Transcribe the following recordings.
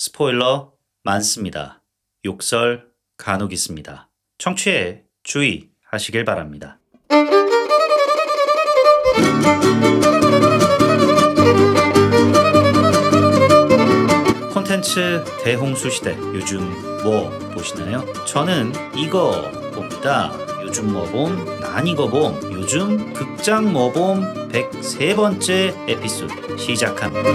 스포일러 많습니다. 욕설 간혹 있습니다. 청취에 주의하시길 바랍니다. 콘텐츠 대홍수 시대 요즘 뭐 보시나요? 저는 이거 봅니다. 요즘 뭐 봄? 난 이거 봄. 요즘 극장 뭐 봄 103번째 에피소드 시작합니다.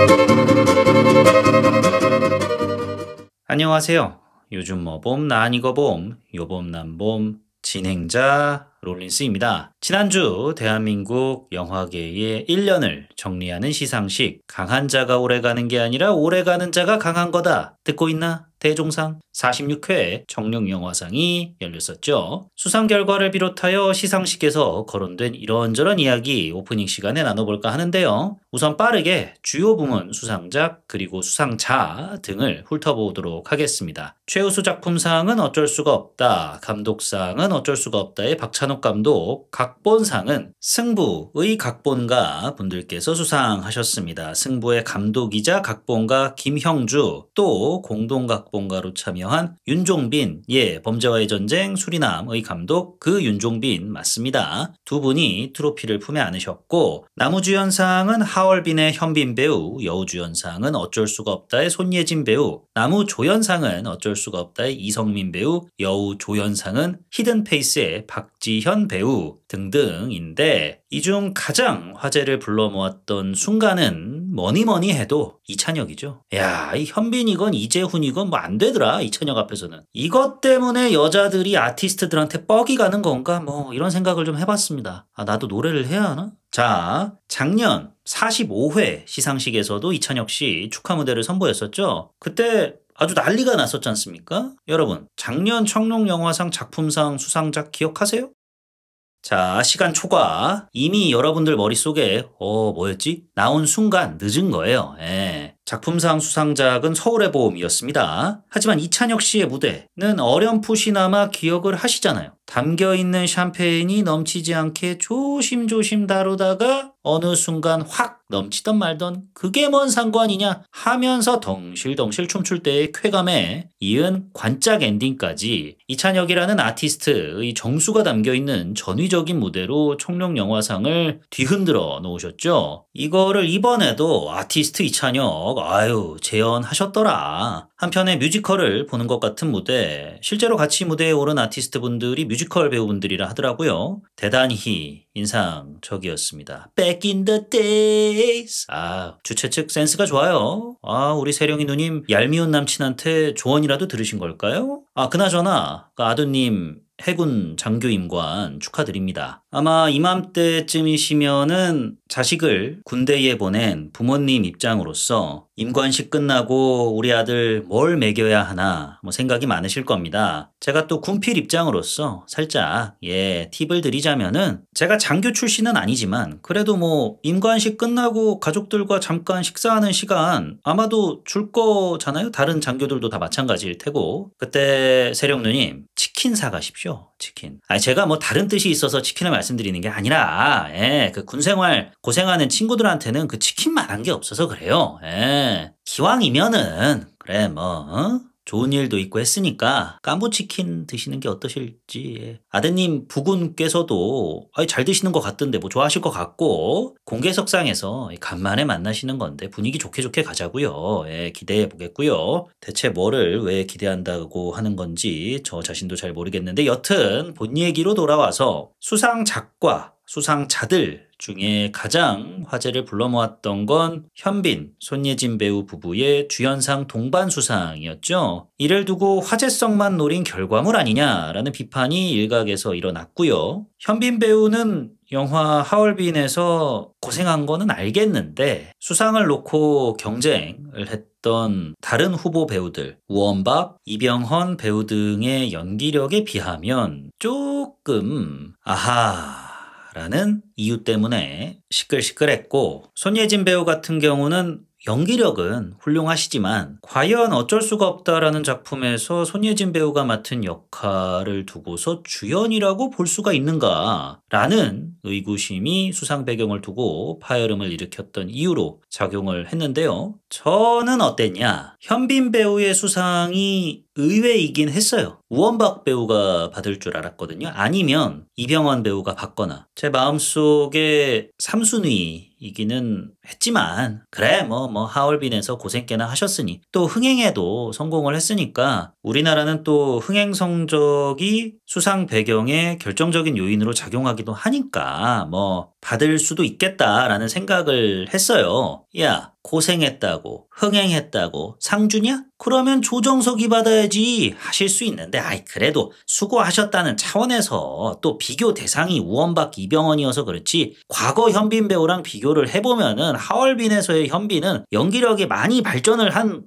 안녕하세요. 요즘 뭐 봄? 난 이거 봄. 요봄 난 봄. 진행자 롤린스입니다. 지난주 대한민국 영화계의 1년을 정리하는 시상식, 강한 자가 오래가는 게 아니라 오래가는 자가 강한 거다. 듣고 있나? 대종상 46회 청룡영화상이 열렸었죠. 수상 결과를 비롯하여 시상식에서 거론된 이런저런 이야기 오프닝 시간에 나눠볼까 하는데요. 우선 빠르게 주요 부문 수상작 그리고 수상자 등을 훑어보도록 하겠습니다. 최우수 작품상은 어쩔 수가 없다. 감독상은 어쩔 수가 없다의 박찬욱 감독, 각본상은 승부의 각본가 분들께서 수상하셨습니다. 승부의 감독이자 각본가 김형주, 또 공동 각본가로 참여한 윤종빈, 범죄와의 전쟁 수리남의 감독 그 윤종빈 맞습니다. 두 분이 트로피를 품에 안으셨고, 나무주연상은 하얼빈의 현빈 배우, 여우주연상은 어쩔 수가 없다의 손예진 배우, 나무조연상은 어쩔 수가 없다의 이성민 배우, 여우조연상은 히든페이스의 박지현 배우 등등인데, 이 중 가장 화제를 불러 모았던 순간은 뭐니 해도 이찬혁이죠. 야, 이 현빈이건 이재훈이건 뭐 안 되더라, 이찬혁 앞에서는. 이것 때문에 여자들이 아티스트들한테 뻑이 가는 건가, 뭐 이런 생각을 좀 해봤습니다. 아, 나도 노래를 해야 하나? 자, 작년 45회 시상식에서도 이찬혁 씨 축하 무대를 선보였었죠. 그때 아주 난리가 났었지 않습니까? 여러분, 작년 청룡영화상 작품상 수상작 기억하세요? 자, 시간 초과. 이미 여러분들 머릿속에 뭐였지? 나온 순간 늦은 거예요. 작품상 수상작은 서울의 봄이었습니다. 하지만 이찬혁 씨의 무대는 어렴풋이나마 기억을 하시잖아요. 담겨있는 샴페인이 넘치지 않게 조심조심 다루다가 어느 순간 확 넘치던 말던 그게 뭔 상관이냐 하면서 덩실덩실 춤출 때의 쾌감에 이은 관짝 엔딩까지 이찬혁이라는 아티스트의 정수가 담겨있는 전위적인 무대로 청룡영화상을 뒤흔들어 놓으셨죠. 이거를 이번에도 아티스트 이찬혁 재현하셨더라. 한편의 뮤지컬을 보는 것 같은 무대, 실제로 같이 무대에 오른 아티스트 분들이 뮤지컬 배우분들이라 하더라고요. 대단히 인상적이었습니다. Back in the days. 주최 측 센스가 좋아요. 우리 세령이 누님 얄미운 남친한테 조언이라도 들으신 걸까요? 그나저나 아드님 해군 장교 임관 축하드립니다. 아마 이맘때쯤이시면은 자식을 군대에 보낸 부모님 입장으로서 임관식 끝나고 우리 아들 뭘 먹여야 하나 생각이 많으실 겁니다. 제가 또 군필 입장으로서 살짝 팁을 드리자면은, 제가 장교 출신은 아니지만 그래도 임관식 끝나고 가족들과 잠깐 식사하는 시간 아마도 줄 거잖아요. 다른 장교들도 다 마찬가지일 테고. 그때 세령 누님 치킨 사가십시오. 치킨. 제가 다른 뜻이 있어서 치킨을 말씀드리는 게 아니라, 그 군생활 고생하는 친구들한테는 그 치킨만 한 게 없어서 그래요. 기왕이면은, 그래, 좋은 일도 있고 했으니까 깐부치킨 드시는 게 어떠실지. 아드님 부군께서도 잘 드시는 것 같던데 좋아하실 것 같고, 공개석상에서 간만에 만나시는 건데 분위기 좋게 가자고요. 기대해 보겠고요. 대체 뭐를 왜 기대한다고 하는 건지 저 자신도 잘 모르겠는데, 여튼 본 얘기로 돌아와서 수상작과 수상자들 중에 가장 화제를 불러 모았던 건 현빈, 손예진 배우 부부의 주연상 동반 수상이었죠. 이를 두고 화제성만 노린 결과물 아니냐라는 비판이 일각에서 일어났고요. 현빈 배우는 영화 하얼빈에서 고생한 거는 알겠는데, 수상을 놓고 경쟁을 했던 다른 후보 배우들, 우원박, 이병헌 배우 등의 연기력에 비하면 조금 라는 이유 때문에 시끌시끌했고, 손예진 배우 같은 경우는 연기력은 훌륭하시지만 과연 어쩔 수가 없다라는 작품에서 손예진 배우가 맡은 역할을 두고서 주연이라고 볼 수가 있는가라는 의구심이 수상 배경을 두고 파열음을 일으켰던 이유로 작용을 했는데요. 저는 어땠냐? 현빈 배우의 수상이 의외이긴 했어요. 우원박 배우가 받을 줄 알았거든요. 아니면 이병헌 배우가 받거나. 제 마음속에 3순위이기는 했지만 그래 뭐 하얼빈에서 고생 꽤나 하셨으니 또 흥행에도 성공을 했으니까 우리나라는 또 흥행 성적이 수상 배경의 결정적인 요인으로 작용하기도 하니까 뭐 받을 수도 있겠다라는 생각을 했어요. 야, 고생했다고 흥행했다고 상 주냐? 그러면 조정석이 받아야지 하실 수 있는데 그래도 수고하셨다는 차원에서 또 비교 대상이 우원박 이병헌이어서 그렇지 과거 현빈 배우랑 비교를 해보면은 하얼빈에서의 현빈은 연기력이 많이 발전을 한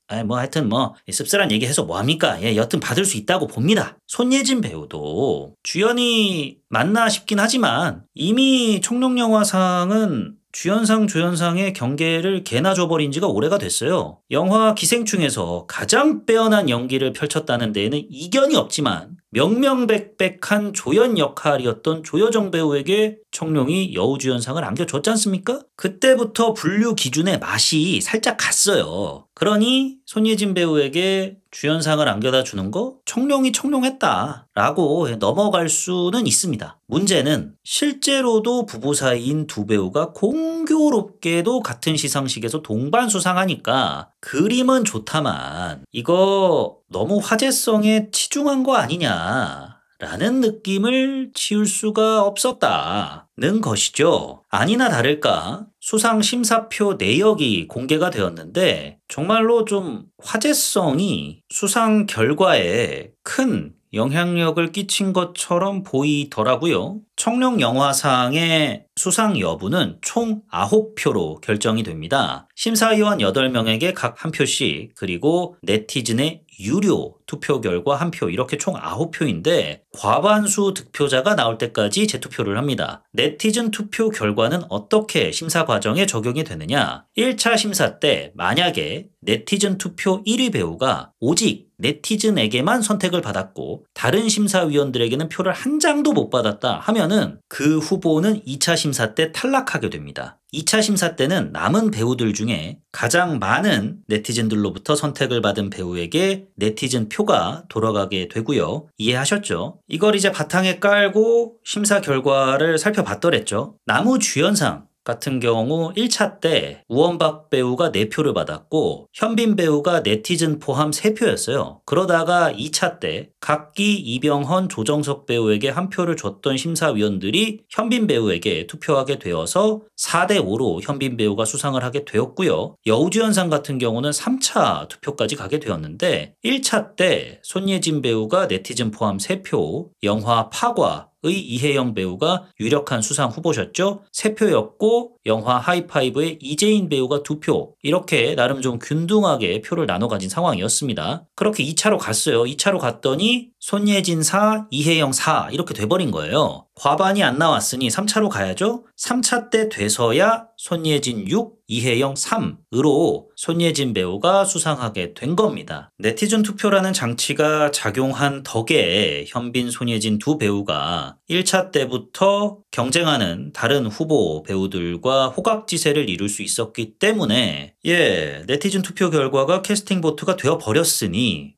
하여튼 씁쓸한 얘기 해서 뭐합니까? 여튼 받을 수 있다고 봅니다. 손예진 배우도 주연이 맞나 싶긴 하지만 이미 청룡영화상은 주연상, 조연상의 경계를 개나 줘버린 지가 오래가 됐어요. 영화 기생충에서 가장 빼어난 연기를 펼쳤다는 데에는 이견이 없지만 명명백백한 조연 역할이었던 조여정 배우에게 청룡이 여우주연상을 안겨줬지 않습니까? 그때부터 분류 기준의 맛이 살짝 갔어요. 그러니 손예진 배우에게 주연상을 안겨다 주는 거 청룡이 청룡했다라고 넘어갈 수는 있습니다. 문제는 실제로도 부부 사이인 두 배우가 공교롭게도 같은 시상식에서 동반 수상하니까 그림은 좋다만 이거 너무 화제성에 치중한 거 아니냐라는 느낌을 지울 수가 없었다는 것이죠. 아니나 다를까 수상 심사표 내역이 공개가 되었는데 정말로 좀 화제성이 수상 결과에 큰 영향력을 끼친 것처럼 보이더라고요. 청룡영화상의 수상 여부는 총 9표로 결정이 됩니다. 심사위원 8명에게 각 1표씩 그리고 네티즌의 유료 투표 결과 1표 이렇게 총 9표인데 과반수 득표자가 나올 때까지 재투표를 합니다. 네티즌 투표 결과는 어떻게 심사 과정에 적용이 되느냐? 1차 심사 때 만약에 네티즌 투표 1위 배우가 오직 네티즌에게만 선택을 받았고 다른 심사위원들에게는 표를 한 장도 못 받았다 하면은 그 후보는 2차 심사 때 탈락하게 됩니다. 2차 심사 때는 남은 배우들 중에 가장 많은 네티즌들로부터 선택을 받은 배우에게 네티즌 표가 돌아가게 되고요. 이해하셨죠? 이걸 이제 바탕에 깔고 심사 결과를 살펴봤더랬죠. 나무주연상 같은 경우 1차 때 우원박 배우가 4표를 받았고 현빈 배우가 네티즌 포함 3표였어요. 그러다가 2차 때 각기 이병헌, 조정석 배우에게 1표를 줬던 심사위원들이 현빈 배우에게 투표하게 되어서 4대5로 현빈 배우가 수상을 하게 되었고요. 여우주연상 같은 경우는 3차 투표까지 가게 되었는데 1차 때 손예진 배우가 네티즌 포함 3표, 영화 파과 의 이혜영 배우가 유력한 수상 후보셨죠. 3표였고 영화 하이파이브의 이재인 배우가 2표 이렇게 나름 좀 균등하게 표를 나눠 가진 상황이었습니다. 그렇게 2차로 갔어요. 2차로 갔더니 손예진 4, 이혜영 4 이렇게 돼버린 거예요. 과반이 안 나왔으니 3차로 가야죠. 3차 때 돼서야 손예진 6, 이혜영 3으로 손예진 배우가 수상하게 된 겁니다. 네티즌 투표라는 장치가 작용한 덕에 현빈, 손예진 두 배우가 1차 때부터 경쟁하는 다른 후보 배우들과 호각지세를 이룰 수 있었기 때문에 네티즌 투표 결과가 캐스팅 보트가 되어버렸으니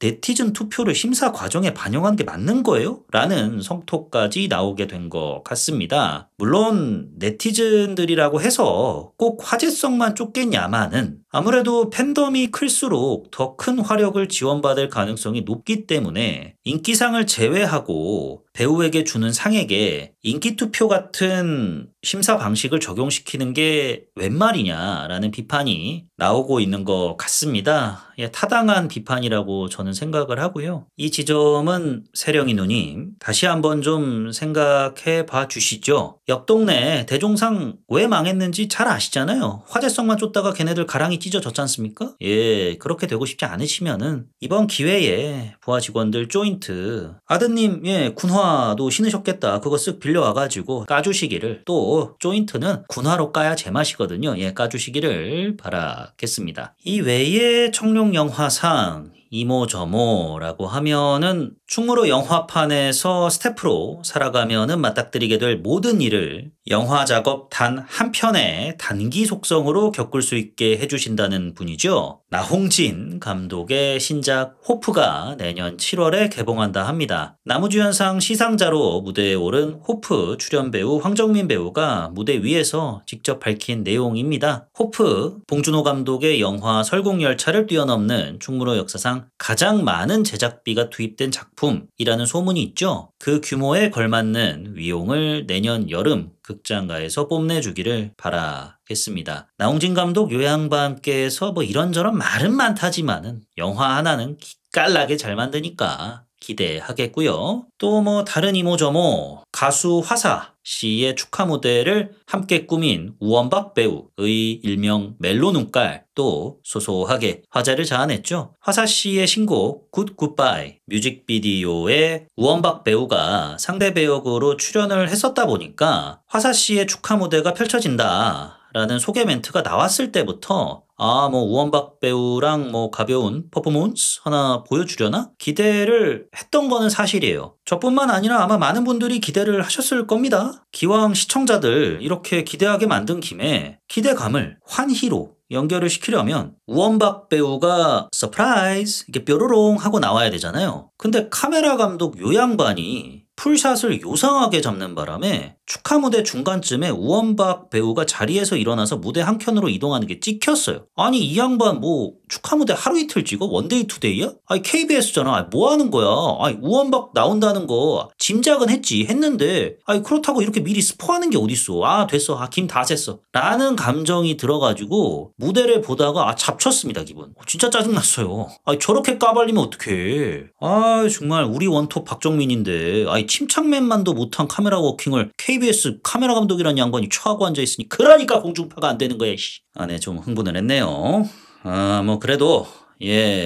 네티즌 투표를 심사 과정에 반영한 게 맞는 거예요? 라는 성토까지 나오게 된 것 같습니다. 물론 네티즌들이라고 해서 꼭 화제성만 쫓겠냐마는 아무래도 팬덤이 클수록 더 큰 화력을 지원받을 가능성이 높기 때문에 인기상을 제외하고 배우에게 주는 상에게 인기투표 같은 심사 방식을 적용시키는 게 웬 말이냐라는 비판이 나오고 있는 것 같습니다. 타당한 비판이라고 저는 생각을 하고요. 이 지점은 세령이 누님 다시 한번 좀 생각해 봐 주시죠. 옆 동네 대종상 왜 망했는지 잘 아시잖아요. 화제성만 쫓다가 걔네들 가랑이 많이 찢어졌지 않습니까? 예, 그렇게 되고 싶지 않으시면은 이번 기회에 부하 직원들 조인트 아드님 예 군화도 신으셨겠다. 그거 쓱 빌려와가지고 까주시기를 또 조인트는 군화로 까야 제맛이거든요. 예, 까주시기를 바라겠습니다. 이 외에 청룡 영화상 이모저모라고 하면은 충무로 영화판에서 스태프로 살아가면은 맞닥뜨리게 될 모든 일을 영화 작업 단 한 편의 단기 속성으로 겪을 수 있게 해주신다는 분이죠. 나홍진 감독의 신작 호프가 내년 7월에 개봉한다 합니다. 남우주연상 시상자로 무대에 오른 호프 출연 배우 황정민 배우가 무대 위에서 직접 밝힌 내용입니다. 호프, 봉준호 감독의 영화 설국열차를 뛰어넘는 충무로 역사상 가장 많은 제작비가 투입된 작품이라는 소문이 있죠. 그 규모에 걸맞는 위용을 내년 여름 극장가에서 뽐내주기를 바라겠습니다. 나홍진 감독 요양과 함께해서 뭐 이런저런 말은 많다지만은 영화 하나는 기깔나게 잘 만드니까 기대하겠고요. 또 뭐 다른 이모저모 가수 화사 씨의 축하 무대를 함께 꾸민 우원박 배우의 일명 멜로 눈깔 또 소소하게 화제를 자아냈죠. 화사 씨의 신곡 굿 굿바이 뮤직비디오에 우원박 배우가 상대 배역으로 출연을 했었다 보니까 화사 씨의 축하 무대가 펼쳐진다 라는 소개 멘트가 나왔을 때부터 뭐 우원박 배우랑 뭐 가벼운 퍼포먼스 하나 보여주려나? 기대를 했던 거는 사실이에요. 저뿐만 아니라 아마 많은 분들이 기대를 하셨을 겁니다. 기왕 시청자들 이렇게 기대하게 만든 김에 기대감을 환희로 연결을 시키려면 우원박 배우가 서프라이즈 이렇게 뾰로롱 하고 나와야 되잖아요. 근데 카메라 감독 요 양반이 풀샷을 요상하게 잡는 바람에 축하 무대 중간쯤에 우원박 배우가 자리에서 일어나서 무대 한켠으로 이동하는 게 찍혔어요. 아니 이 양반 뭐 축하 무대 하루 이틀 찍어? 원데이 투데이야? 아니 KBS잖아. 아니 뭐 하는 거야? 아니 우원박 나온다는 거 짐작은 했는데 아니 그렇다고 이렇게 미리 스포하는 게 어딨어. 됐어. 김 다 샜어. 라는 감정이 들어가지고 무대를 보다가 잡쳤습니다 기분. 진짜 짜증났어요. 아니 저렇게 까발리면 어떡해. 정말 우리 원톱 박정민인데 침착맨만도 못한 카메라 워킹을 KBS 카메라 감독이라는 양반이 처하고 앉아있으니 그러니까 공중파가 안 되는 거야. 네, 좀 흥분을 했네요. 뭐 그래도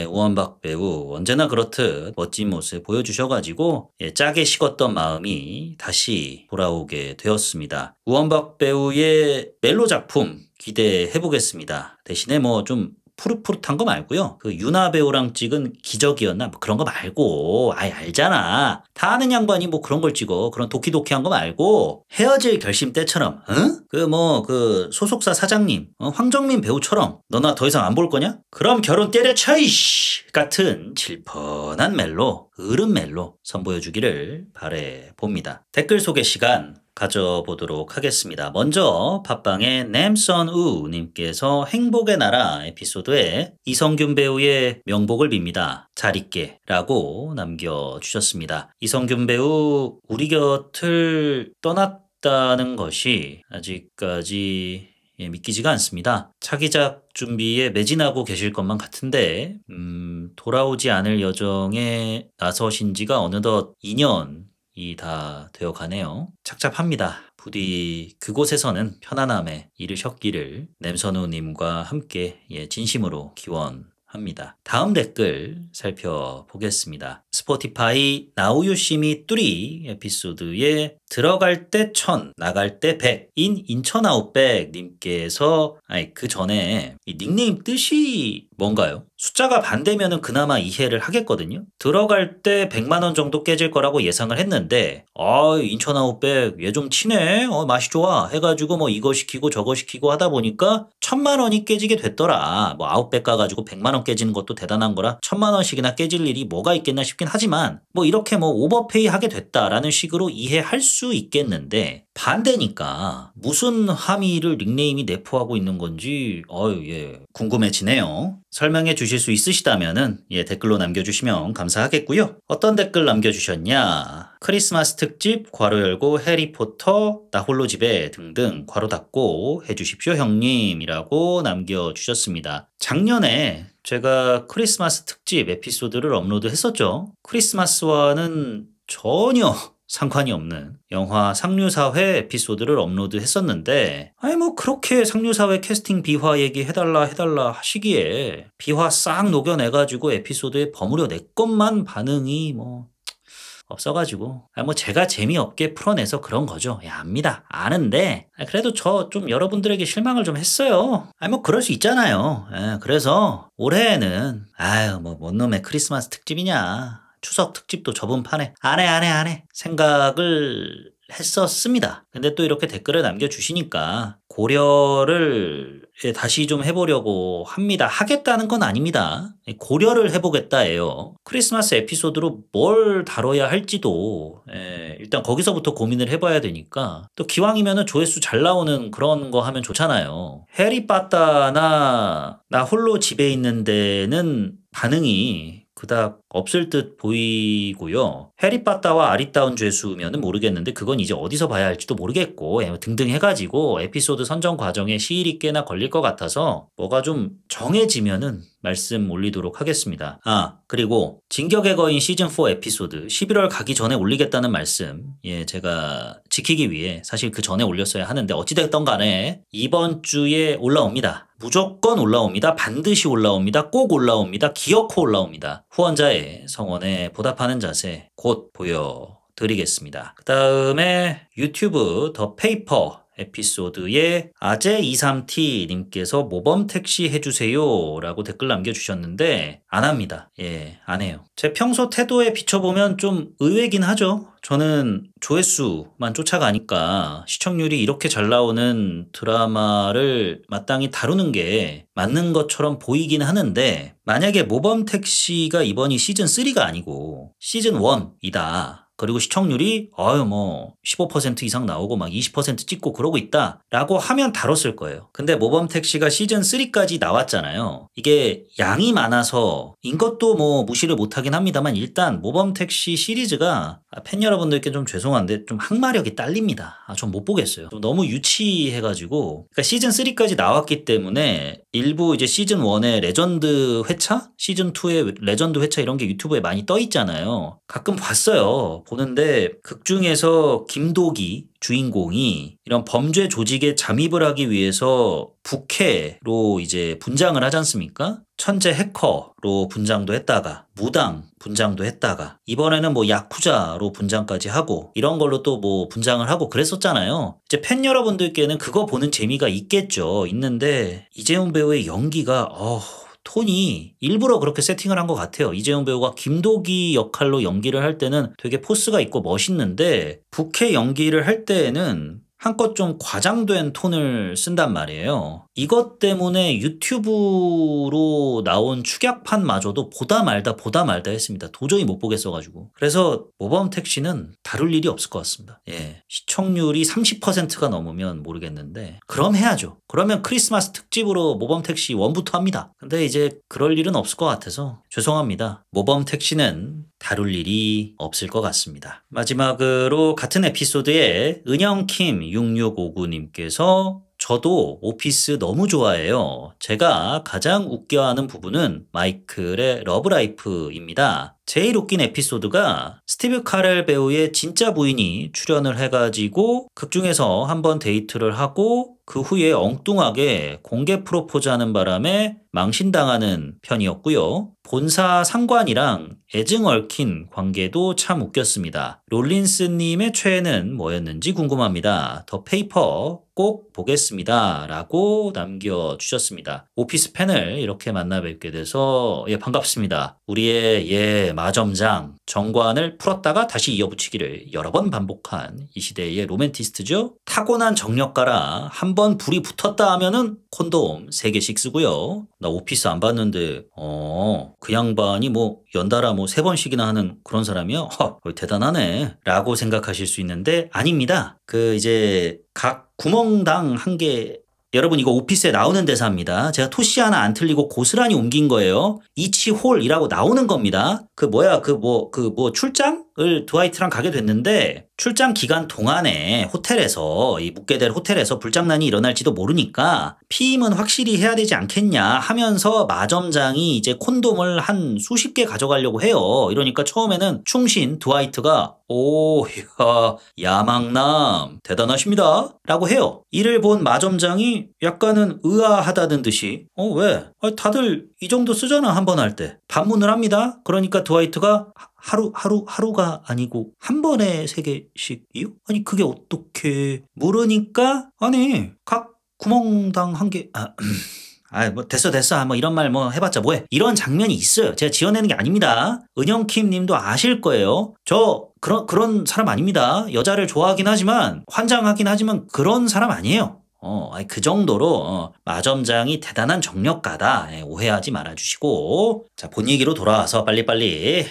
우원박 배우 언제나 그렇듯 멋진 모습 보여주셔가지고 짜게 식었던 마음이 다시 돌아오게 되었습니다. 우원박 배우의 멜로 작품 기대해보겠습니다. 대신에 뭐 좀 푸릇푸릇한 거 말고요. 그 유나 배우랑 찍은 기적이었나? 뭐 그런 거 말고. 알잖아. 다 아는 양반이 뭐 그런 걸 찍어. 그런 도키도키한 거 말고 헤어질 결심 때처럼 그 소속사 사장님 황정민 배우처럼 너나 더 이상 안 볼 거냐? 그럼 결혼 때려쳐 이씨 같은 질펀한 멜로 으른 멜로 선보여주기를 바라봅니다. 댓글 소개 시간 가져보도록 하겠습니다. 먼저 팟빵의 램선우 님께서 행복의 나라 에피소드에 이성균 배우의 명복을 빕니다. 잘 있게 라고 남겨주셨습니다. 이성균 배우 우리 곁을 떠났다는 것이 아직까지 믿기지가 않습니다. 차기작 준비에 매진하고 계실 것만 같은데 돌아오지 않을 여정에 나서신 지가 어느덧 2년이 다 되어 가네요. 착잡합니다. 부디 그곳에서는 편안함에 이르셨기를 램선우님과 함께 진심으로 기원합니다. 다음 댓글 살펴보겠습니다. 스포티파이 나우유시미 뚜리 에피소드에 들어갈 때 1000, 나갈 때 100인 인천아웃백 님께서 그 전에 이 닉네임 뜻이 뭔가요? 숫자가 반대면은 그나마 이해를 하겠거든요. 들어갈 때 100만 원 정도 깨질 거라고 예상을 했는데 인천아웃백 얘 좀 치네. 맛이 좋아. 해가지고 뭐 이거 시키고 저거 시키고 하다 보니까 1000만 원이 깨지게 됐더라. 뭐 아웃백 가가지고 100만 원 깨지는 것도 대단한 거라 1000만 원씩이나 깨질 일이 뭐가 있겠나 싶긴 하지만 뭐 이렇게 뭐 오버페이 하게 됐다라는 식으로 이해할 수 있겠는데 반대니까 무슨 함의를 닉네임이 내포하고 있는 건지 궁금해지네요. 설명해 주실 수 있으시다면은 댓글로 남겨주시면 감사하겠고요. 어떤 댓글 남겨주셨냐? 크리스마스 특집 괄호 열고 해리포터 나 홀로 집에 등등 괄호 닫고 해주십시오 형님이라고 남겨주셨습니다. 작년에 제가 크리스마스 특집 에피소드를 업로드 했었죠. 크리스마스와는 전혀 상관이 없는 영화 상류사회 에피소드를 업로드했었는데 아니 뭐 그렇게 상류사회 캐스팅 비화 얘기 해달라 하시기에 비화 싹 녹여내가지고 에피소드에 버무려 내 것만 반응이 뭐 없어가지고 뭐 제가 재미없게 풀어내서 그런 거죠. 예, 압니다. 아는데 그래도 저 좀 여러분들에게 실망을 좀 했어요. 뭐 그럴 수 있잖아요. 예, 그래서 올해에는 아유 뭐 뭔 놈의 크리스마스 특집이냐, 추석 특집도 접은 판에 안 해 생각을 했었습니다. 근데 또 이렇게 댓글을 남겨주시니까 고려를 다시 좀 해보려고 합니다. 하겠다는 건 아닙니다. 고려를 해보겠다예요. 크리스마스 에피소드로 뭘 다뤄야 할지도 일단 거기서부터 고민을 해봐야 되니까 또 기왕이면은 조회수 잘 나오는 그런 거 하면 좋잖아요. 해리빠따나 나 홀로 집에 있는 데는 반응이 그닥 없을 듯 보이고요. 해리빠따와 아리따운 죄수면은 모르겠는데 그건 이제 어디서 봐야 할지도 모르겠고 등등 해가지고 에피소드 선정 과정에 시일이 꽤나 걸릴 것 같아서 뭐가 좀 정해지면은 말씀 올리도록 하겠습니다. 그리고 진격의 거인 시즌4 에피소드 11월 가기 전에 올리겠다는 말씀 제가 지키기 위해 사실 그 전에 올렸어야 하는데 어찌됐든 간에 이번 주에 올라옵니다. 무조건 올라옵니다. 반드시 올라옵니다. 꼭 올라옵니다. 기어코 올라옵니다. 후원자의 성원에 보답하는 자세 곧 보여드리겠습니다. 그 다음에 유튜브 더 페이퍼 에피소드에 아재23T 님께서 모범택시 해주세요 라고 댓글 남겨주셨는데 안 합니다. 안 해요. 제 평소 태도에 비춰보면 좀 의외긴 하죠. 저는 조회수만 쫓아가니까 시청률이 이렇게 잘 나오는 드라마를 마땅히 다루는 게 맞는 것처럼 보이긴 하는데 만약에 모범택시가 이번이 시즌3가 아니고 시즌1이다. 그리고 시청률이 15% 이상 나오고 막 20% 찍고 그러고 있다라고 하면 다뤘을 거예요. 근데 모범택시가 시즌3까지 나왔잖아요. 이게 양이 많아서 인 것도 뭐 무시를 못하긴 합니다만 일단 모범택시 시리즈가 팬 여러분들께 좀 죄송한데 좀 항마력이 딸립니다. 전 못 보겠어요. 좀 너무 유치해가지고 그러니까 시즌3까지 나왔기 때문에 일부 이제 시즌1의 레전드 회차? 시즌2의 레전드 회차 이런 게 유튜브에 많이 떠 있잖아요. 가끔 봤어요. 보는데 극중에서 김도기 주인공이 이런 범죄 조직에 잠입을 하기 위해서 부캐로 이제 분장을 하지 않습니까? 천재 해커로 분장도 했다가 무당 분장도 했다가 이번에는 뭐 야쿠자로 분장까지 하고 이런 걸로 또 뭐 분장을 하고 그랬었잖아요. 이제 팬 여러분들께는 그거 보는 재미가 있겠죠. 있는데 이재훈 배우의 연기가 톤이 일부러 그렇게 세팅을 한 것 같아요. 이재훈 배우가 김도기 역할로 연기를 할 때는 되게 포스가 있고 멋있는데 부캐 연기를 할 때에는 한껏 좀 과장된 톤을 쓴단 말이에요. 이것 때문에 유튜브로 나온 축약판마저도 보다 말다 했습니다. 도저히 못 보겠어가지고. 그래서 모범택시는 다룰 일이 없을 것 같습니다. 시청률이 30%가 넘으면 모르겠는데 그럼 해야죠. 그러면 크리스마스 특집으로 모범택시 1부터 합니다. 근데 이제 그럴 일은 없을 것 같아서 죄송합니다. 모범택시는 다룰 일이 없을 것 같습니다. 마지막으로 같은 에피소드에 은영킴 6659님께서 저도 오피스 너무 좋아해요. 제가 가장 웃겨하는 부분은 마이클의 러브라이프입니다. 제일 웃긴 에피소드가 스티브 카렐 배우의 진짜 부인이 출연을 해가지고 극중에서 한번 데이트를 하고 그 후에 엉뚱하게 공개 프로포즈하는 바람에 망신당하는 편이었고요. 본사 상관이랑 애증 얽힌 관계도 참 웃겼습니다. 롤린스님의 최애는 뭐였는지 궁금합니다. 더 페이퍼 꼭 보겠습니다. 라고 남겨주셨습니다. 오피스 팬을 이렇게 만나 뵙게 돼서 반갑습니다. 우리의 마점장 정관을 풀었다가 다시 이어붙이기를 여러 번 반복한 이 시대의 로맨티스트죠. 타고난 정력가라 한 번 불이 붙었다 하면은 콘돔 3개씩 쓰고요. 나 오피스 안 봤는데 그 양반이 뭐 연달아 3번씩이나 하는 그런 사람이요? 대단하네 라고 생각하실 수 있는데 아닙니다. 이제 각 구멍당 한 개 여러분 이거 오피스에 나오는 대사입니다. 제가 토시 하나 안 틀리고 고스란히 옮긴 거예요. 이치홀이라고 나오는 겁니다. 출장? 출장을 드와이트랑 가게 됐는데 출장 기간 동안에 호텔에서 이 묵게 될 호텔에서 불장난이 일어날지도 모르니까 피임은 확실히 해야 되지 않겠냐 하면서 마점장이 이제 콘돔을 한 수십 개 가져가려고 해요. 이러니까 처음에는 충신 드와이트가 오, 야, 야망남 대단하십니다 라고 해요. 이를 본 마점장이 약간은 의아하다는 듯이 왜? 다들 이 정도 쓰잖아 한 번 할 때. 반문을 합니다. 그러니까 드와이트가 하루가 아니고 한 번에 3개씩이요? 아니 그게 어떻게 물으니까 아니 각 구멍당 한 개 뭐 됐어 뭐 이런 말 뭐 해봤자 뭐해. 이런 장면이 있어요. 제가 지어내는 게 아닙니다. 은영킴 님도 아실 거예요. 저 그런 사람 아닙니다. 여자를 좋아하긴 하지만 환장하긴 하지만 그런 사람 아니에요. 그 정도로 마점장이 대단한 정력가다. 오해하지 말아주시고 자, 본 얘기로 돌아와서 빨리빨리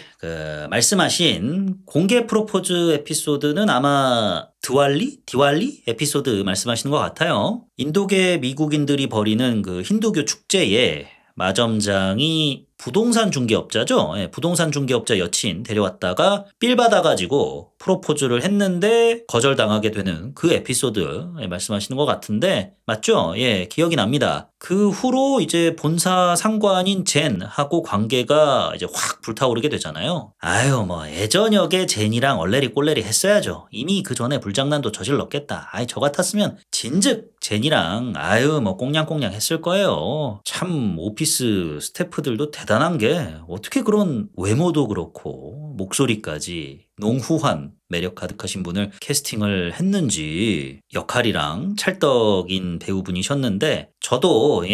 말씀하신 공개 프로포즈 에피소드는 아마 디왈리 에피소드 말씀하시는 것 같아요. 인도계 미국인들이 벌이는 그 힌두교 축제에 마점장이 부동산 중개업자죠. 부동산 중개업자 여친 데려왔다가 삘 받아가지고 프로포즈를 했는데 거절당하게 되는 그 에피소드 말씀하시는 것 같은데 맞죠? 예, 기억이 납니다. 그 후로 이제 본사 상관인 젠하고 관계가 이제 확 불타오르게 되잖아요. 아유 뭐 애저녁에 젠이랑 얼레리 꼴레리 했어야죠. 이미 그 전에 불장난도 저질렀겠다. 저 같았으면 진즉 젠이랑 뭐 꽁냥꽁냥 했을 거예요. 참 오피스 스태프들도 대단한 게 어떻게 그런 외모도 그렇고 목소리까지 농후한 매력 가득하신 분을 캐스팅을 했는지 역할이랑 찰떡인 배우분이셨는데 저도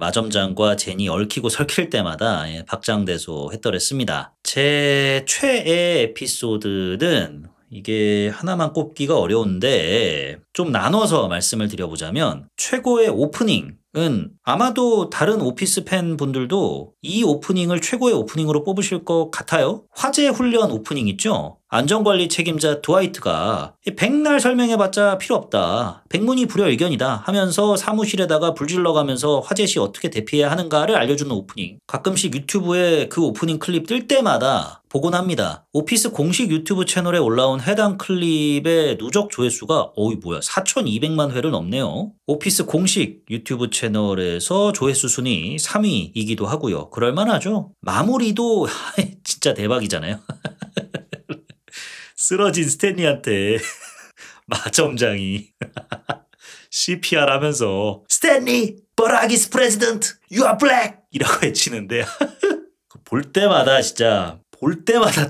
마점장과 제니 얽히고 설킬 때마다 박장대소 했더랬습니다. 제 최애 에피소드는 이게 하나만 꼽기가 어려운데 좀 나눠서 말씀을 드려보자면 최고의 오프닝은 아마도 다른 오피스 팬분들도 이 오프닝을 최고의 오프닝으로 뽑으실 것 같아요. 화재 훈련 오프닝 있죠? 안전관리 책임자 드와이트가 백날 설명해봤자 필요 없다. 백문이 불여일견이다 하면서 사무실에다가 불 질러가면서 화재 시 어떻게 대피해야 하는가를 알려주는 오프닝. 가끔씩 유튜브에 그 오프닝 클립 뜰 때마다 보곤 합니다. 오피스 공식 유튜브 채널에 올라온 해당 클립의 누적 조회수가 4,200만 회를 넘네요. 오피스 공식 유튜브 채널에서 조회수 순위 3위이기도 하고요. 그럴만하죠. 마무리도 진짜 대박이잖아요. 쓰러진 스탠리한테 마점장이 CPR 하면서 스탠리, 버라기스 프레지던트, you are black! 이라고 외치는데 볼 때마다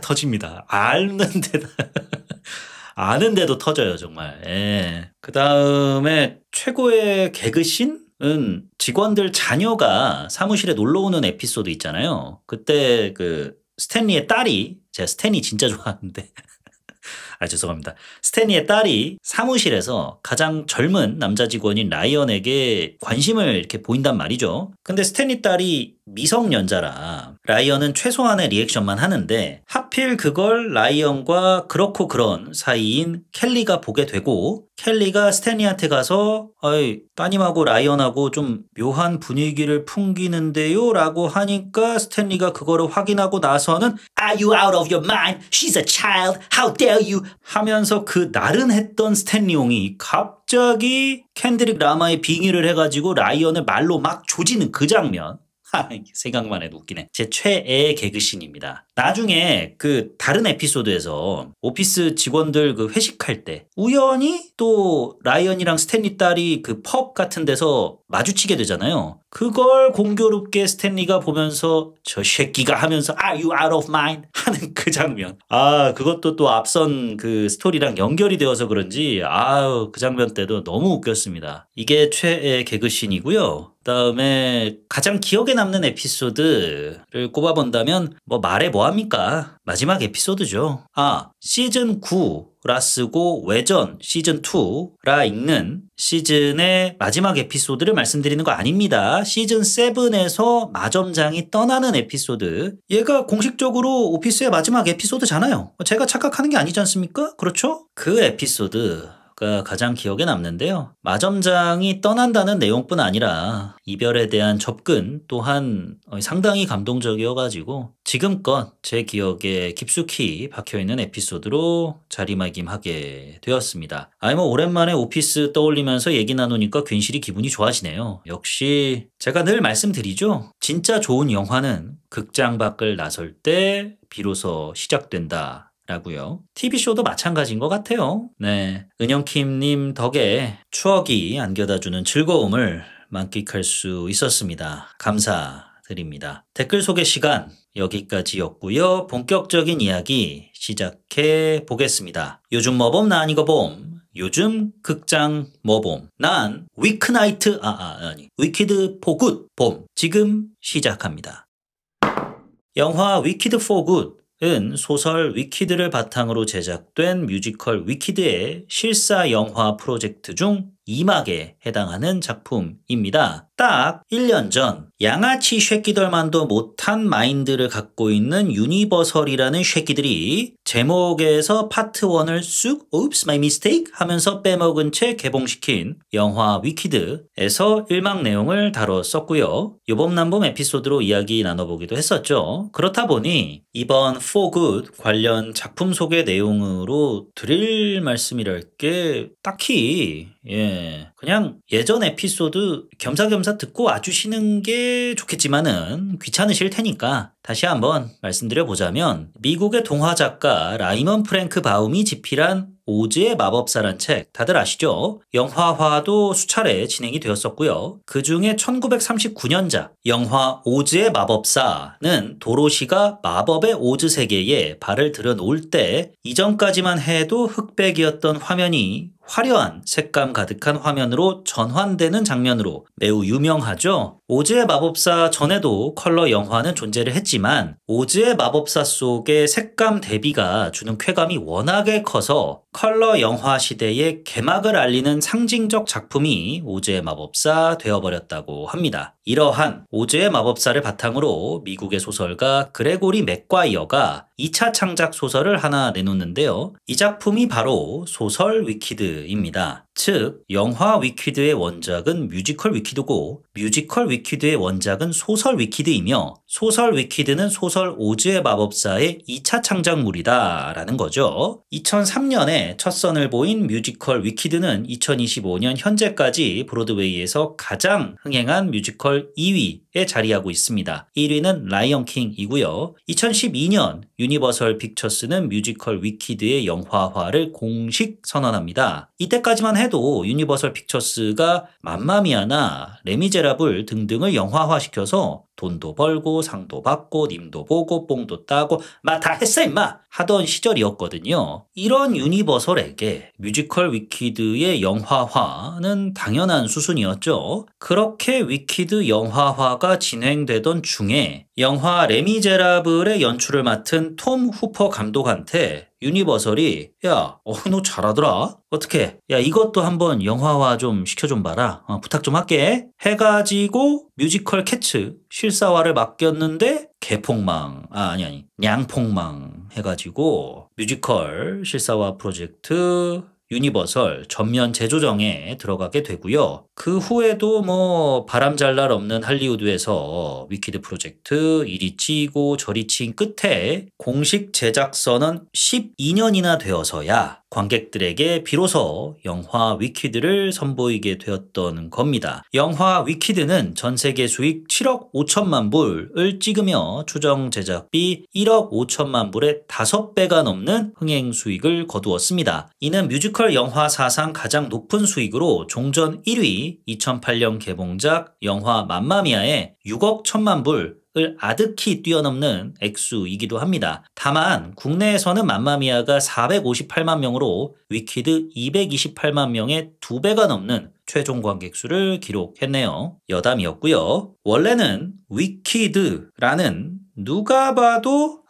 터집니다. 아는데도 터져요 정말. 그 다음에 최고의 개그신은 직원들 자녀가 사무실에 놀러오는 에피소드 있잖아요. 그때 스탠리의 딸이, 제가 스탠리 진짜 좋아하는데 죄송합니다. 스탠리의 딸이 사무실에서 가장 젊은 남자 직원인 라이언에게 관심을 이렇게 보인단 말이죠. 근데 스탠리 딸이 미성년자라 라이언은 최소한의 리액션만 하는데 하필 그걸 라이언과 그렇고 그런 사이인 켈리가 보게 되고 켈리가 스탠리한테 가서 따님하고 라이언하고 좀 묘한 분위기를 풍기는데요 라고 하니까 스탠리가 그거를 확인하고 나서는 Are you out of your mind? She's a child. How dare you? 하면서 그 나른했던 스탠리용이 갑자기 켄드릭 라마의 빙의를 해가지고 라이언을 말로 막 조지는 그 장면. 생각만 해도 웃기네. 제 최애 개그신입니다. 나중에 다른 에피소드에서 오피스 직원들 회식할 때 우연히 또 라이언이랑 스탠리 딸이 펍 같은 데서 마주치게 되잖아요. 그걸 공교롭게 스탠리가 보면서 저 새끼가 하면서 Are you out of mind? 하는 그 장면. 그것도 또 앞선 스토리랑 연결이 되어서 그런지 그 장면 때도 너무 웃겼습니다. 이게 최애 개그신이고요. 그다음에 가장 기억에 남는 에피소드를 꼽아본다면 말해 뭐합니까? 마지막 에피소드죠. 시즌 9라 쓰고 외전 시즌 2라 읽는 시즌의 마지막 에피소드를 말씀드리는 거 아닙니다. 시즌 7에서 마점장이 떠나는 에피소드. 얘가 공식적으로 오피스의 마지막 에피소드잖아요. 제가 착각하는 게 아니지 않습니까? 그렇죠? 그 에피소드 가 가장 기억에 남는데요. 마점장이 떠난다는 내용뿐 아니라 이별에 대한 접근 또한 상당히 감동적이어가지고 지금껏 제 기억에 깊숙이 박혀있는 에피소드로 자리매김하게 되었습니다. 오랜만에 오피스 떠올리면서 얘기 나누니까 괜시리 기분이 좋아지네요. 역시 제가 늘 말씀드리죠. 진짜 좋은 영화는 극장 밖을 나설 때 비로소 시작된다. 라고요. TV쇼도 마찬가지인 것 같아요. 네. 은영킴님 덕에 추억이 안겨다주는 즐거움을 만끽할 수 있었습니다. 감사드립니다. 댓글 소개 시간 여기까지였고요. 본격적인 이야기 시작해 보겠습니다. 요즘 뭐봄 나 아니거 봄. 요즘 극장 뭐봄. 난 위크나이트 위키드 포굿 봄. 지금 시작합니다. 영화 위키드 포굿 은 소설 위키드를 바탕으로 제작된 뮤지컬 위키드의 실사 영화 프로젝트 중 2막에 해당하는 작품입니다. 딱 1년 전 양아치 쉐끼들만도 못한 마인드를 갖고 있는 유니버설이라는 쉐끼들이 제목에서 파트 1을 쑥 Oops, my mistake 하면서 빼먹은 채 개봉시킨 영화 위키드에서 1막 내용을 다뤘었고요. 요봄남봄 에피소드로 이야기 나눠보기도 했었죠. 그렇다 보니 이번 For Good 관련 작품 소개 내용으로 드릴 말씀이랄 게 딱히 그냥 예전 에피소드 겸사겸사 듣고 와주시는 게 좋겠지만은 귀찮으실 테니까 다시 한번 말씀드려보자면 미국의 동화 작가 라이먼 프랭크 바움이 집필한 오즈의 마법사란 책 다들 아시죠? 영화화도 수차례 진행이 되었었고요. 그 중에 1939년작 영화 오즈의 마법사는 도로시가 마법의 오즈 세계에 발을 들여놓을 때 이전까지만 해도 흑백이었던 화면이 화려한 색감 가득한 화면으로 전환되는 장면으로 매우 유명하죠. 오즈의 마법사 전에도 컬러 영화는 존재를 했지만 오즈의 마법사 속의 색감 대비가 주는 쾌감이 워낙에 커서 컬러 영화 시대의 개막을 알리는 상징적 작품이 오즈의 마법사 되어버렸다고 합니다. 이러한 오즈의 마법사를 바탕으로 미국의 소설가 그레고리 맥과이어가 2차 창작 소설을 하나 내놓는데요. 이 작품이 바로 소설 위키드입니다. 즉 영화 위키드의 원작은 뮤지컬 위키드고 뮤지컬 위키드의 원작은 소설 위키드이며 소설 위키드는 소설 오즈의 마법사의 2차 창작물이다 라는 거죠. 2003년에 첫 선을 보인 뮤지컬 위키드는 2025년 현재까지 브로드웨이에서 가장 흥행한 뮤지컬 2위에 자리하고 있습니다. 1위는 라이언 킹이고요. 2012년 유니버설 픽처스는 뮤지컬 위키드의 영화화를 공식 선언합니다. 이때까지만 해도 유니버설 픽처스가 맘마미아나 레미제라블 등등을 영화화시켜서 돈도 벌고 상도 받고 님도 보고 뽕도 따고 막 다 했어 임마 하던 시절이었거든요. 이런 유니버설에게 뮤지컬 위키드의 영화화는 당연한 수순이었죠. 그렇게 위키드 영화화가 진행되던 중에 영화 레미제라블의 연출을 맡은 톰 후퍼 감독한테 유니버설이 야, 너 잘하더라. 어떻게? 야, 이것도 한번 영화화 좀 시켜 좀 봐라. 부탁 좀 할게. 해가지고 뮤지컬 캐츠 실사화를 맡겼는데 개폭망, 냥폭망 해가지고 뮤지컬 실사화 프로젝트 유니버설 전면 재조정에 들어가게 되고요. 그 후에도 바람 잘 날 없는 할리우드에서 위키드 프로젝트 이리 치고 저리 친 끝에 공식 제작선은 12년이나 되어서야 관객들에게 비로소 영화 위키드를 선보이게 되었던 겁니다. 영화 위키드는 전 세계 수익 7억 5천만 불을 찍으며 추정 제작비 1억 5천만 불의 5배가 넘는 흥행 수익을 거두었습니다. 이는 뮤지컬 영화 사상 가장 높은 수익으로 종전 1위 2008년 개봉작 영화 맘마미아의 6억 1천만 불을 아득히 뛰어넘는 액수이기도 합니다. 다만 국내에서는 맘마미아가 458만 명으로 위키드 228만 명의 2배가 넘는 최종 관객 수를 기록했네요. 여담이었고요. 원래는 위키드라는 누가 봐도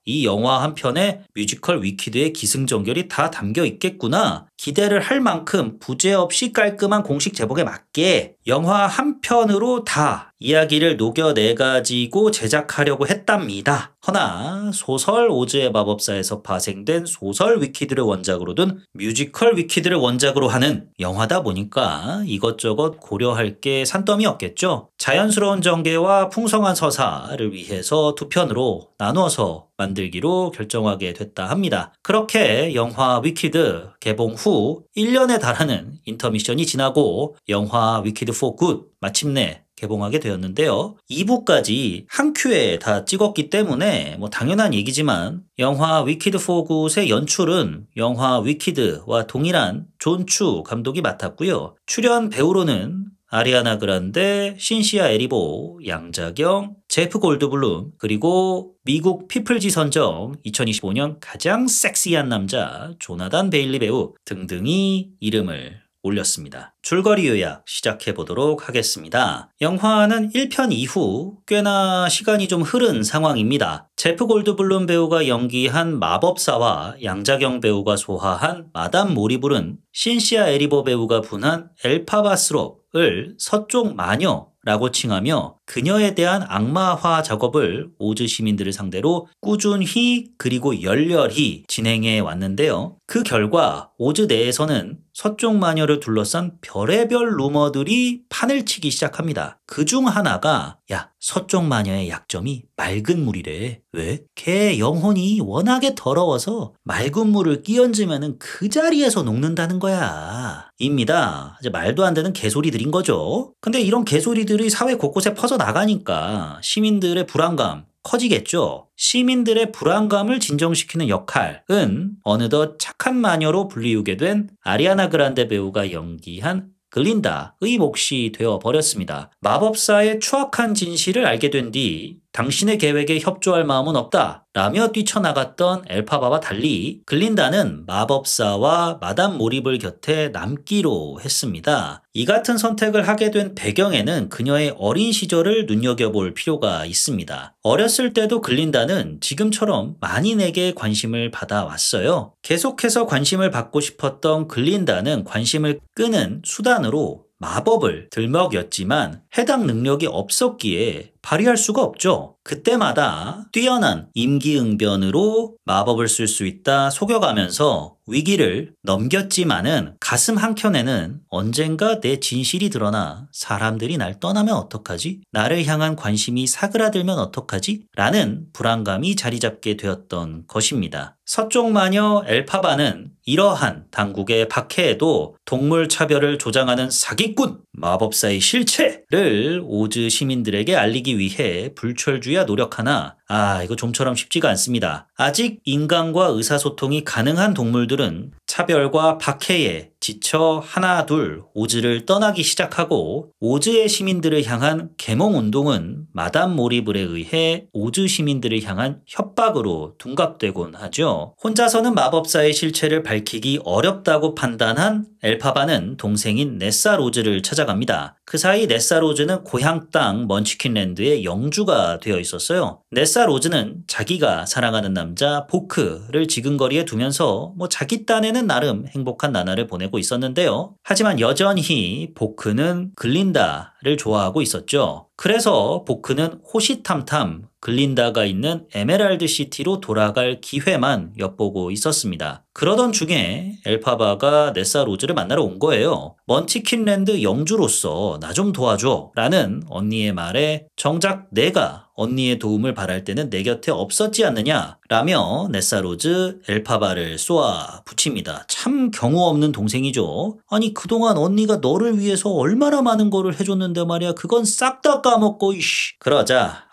이 영화 한 편에 뮤지컬 위키드의 기승전결이 다 담겨 있겠구나 기대를 할 만큼 부재 없이 깔끔한 공식 제목에 맞게 영화 한 편으로 다 이야기를 녹여내가지고 제작하려고 했답니다. 허나 소설 오즈의 마법사에서 파생된 소설 위키드를 원작으로 둔 뮤지컬 위키드를 원작으로 하는 영화다 보니까 이것저것 고려할 게 산더미 없겠죠. 자연스러운 전개와 풍성한 서사를 위해서 두 편으로 나누어서 만들기로 결정하게 됐다 합니다. 그렇게 영화 위키드 개봉 후 1년에 달하는 인터미션이 지나고 영화 위키드 for good 마침내 개봉하게 되었는데요. 2부까지 한 큐에 다 찍었기 때문에 뭐 당연한 얘기지만 영화 위키드 for good의 연출은 영화 위키드와 동일한 존 추 감독이 맡았고요. 출연 배우로는 아리아나 그란데, 신시아 에리보, 양자경, 제프 골드블룸, 그리고 미국 피플지 선정 2025년 가장 섹시한 남자 조나단 베일리 배우 등등이 이름을 올렸습니다. 줄거리 요약 시작해 보도록 하겠습니다. 영화는 1편 이후 꽤나 시간이 좀 흐른 상황입니다. 제프 골드블룸 배우가 연기한 마법사와 양자경 배우가 소화한 마담 모리블은 신시아 에리보 배우가 분한 엘파바스롭을 서쪽 마녀라고 칭하며 그녀에 대한 악마화 작업을 오즈 시민들을 상대로 꾸준히 그리고 열렬히 진행해 왔는데요. 그 결과 오즈 내에서는 서쪽 마녀를 둘러싼 별의별 루머들이 판을 치기 시작합니다. 그중 하나가 야, 서쪽 마녀의 약점이 맑은 물이래. 왜? 걔 영혼이 워낙에 더러워서 맑은 물을 끼얹으면 그 자리에서 녹는다는 거야. 입니다. 이제 말도 안 되는 개소리들인 거죠. 근데 이런 개소리들이 사회 곳곳에 퍼져 나가니까 시민들의 불안감 커지겠죠. 시민들의 불안감을 진정시키는 역할은 어느덧 착한 마녀로 불리우게 된 아리아나 그란데 배우가 연기한 글린다의 몫이 되어버렸습니다. 마법사의 추악한 진실을 알게 된 뒤 당신의 계획에 협조할 마음은 없다 라며 뛰쳐나갔던 엘파바와 달리 글린다는 마법사와 마담 모리블 곁에 남기로 했습니다. 이 같은 선택을 하게 된 배경에는 그녀의 어린 시절을 눈여겨볼 필요가 있습니다. 어렸을 때도 글린다는 지금처럼 만인에게 관심을 받아왔어요. 계속해서 관심을 받고 싶었던 글린다는 관심을 끄는 수단으로 마법을 들먹였지만 해당 능력이 없었기에 발휘할 수가 없죠. 그때마다 뛰어난 임기응변으로 마법을 쓸 수 있다 속여가면서 위기를 넘겼지만은 가슴 한켠에는 언젠가 내 진실이 드러나 사람들이 날 떠나면 어떡하지? 나를 향한 관심이 사그라들면 어떡하지? 라는 불안감이 자리 잡게 되었던 것입니다. 서쪽 마녀 엘파바는 이러한 당국의 박해에도 동물 차별을 조장하는 사기꾼 마법사의 실체를 오즈 시민들에게 알리기 위해 불철주야 노력하나 이거 좀처럼 쉽지가 않습니다. 아직 인간과 의사소통이 가능한 동물들은 차별과 박해에 지쳐 하나 둘 오즈를 떠나기 시작하고 오즈의 시민들을 향한 계몽운동은 마담 모리블에 의해 오즈 시민들을 향한 협박으로 둔갑되곤 하죠. 혼자서는 마법사의 실체를 밝히기 어렵다고 판단한 엘파바는 동생인 네사 로즈를 찾아갑니다. 그 사이 네사 로즈는 고향 땅 먼치킨랜드의 영주가 되어 있었어요. 네사 로즈는 자기가 사랑하는 남자 보크를 지근거리에 두면서 자기 딴에는 나름 행복한 나날을 보내고 있었는데요. 하지만 여전히 보크는 글린다를 좋아하고 있었죠. 그래서 보크는 호시탐탐 글린다가 있는 에메랄드 시티로 돌아갈 기회만 엿보고 있었습니다. 그러던 중에 엘파바가 네사 로즈를 만나러 온 거예요. 먼치킨랜드 영주로서 나 좀 도와줘 라는 언니의 말에 정작 내가 언니의 도움을 바랄 때는 내 곁에 없었지 않느냐 라며 네사 로즈 엘파바를 쏘아 붙입니다. 참 경우 없는 동생이죠. 아니 그동안 언니가 너를 위해서 얼마나 많은 거를 해줬는데 말이야. 그건 싹 다 까먹고 이씨. 그러자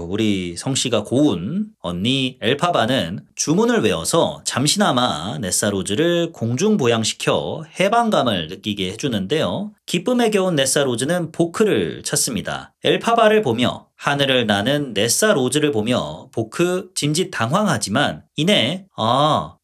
우리 성씨가 고운 언니 엘파바는 주문을 외워서 잠시나마 네사 로즈를 공중보양시켜 해방감을 느끼게 해주는데요. 기쁨에 겨운 네사 로즈는 보크를 찾습니다. 엘파바를 보며 하늘을 나는 네사 로즈를 보며 보크 짐짓 당황하지만 이내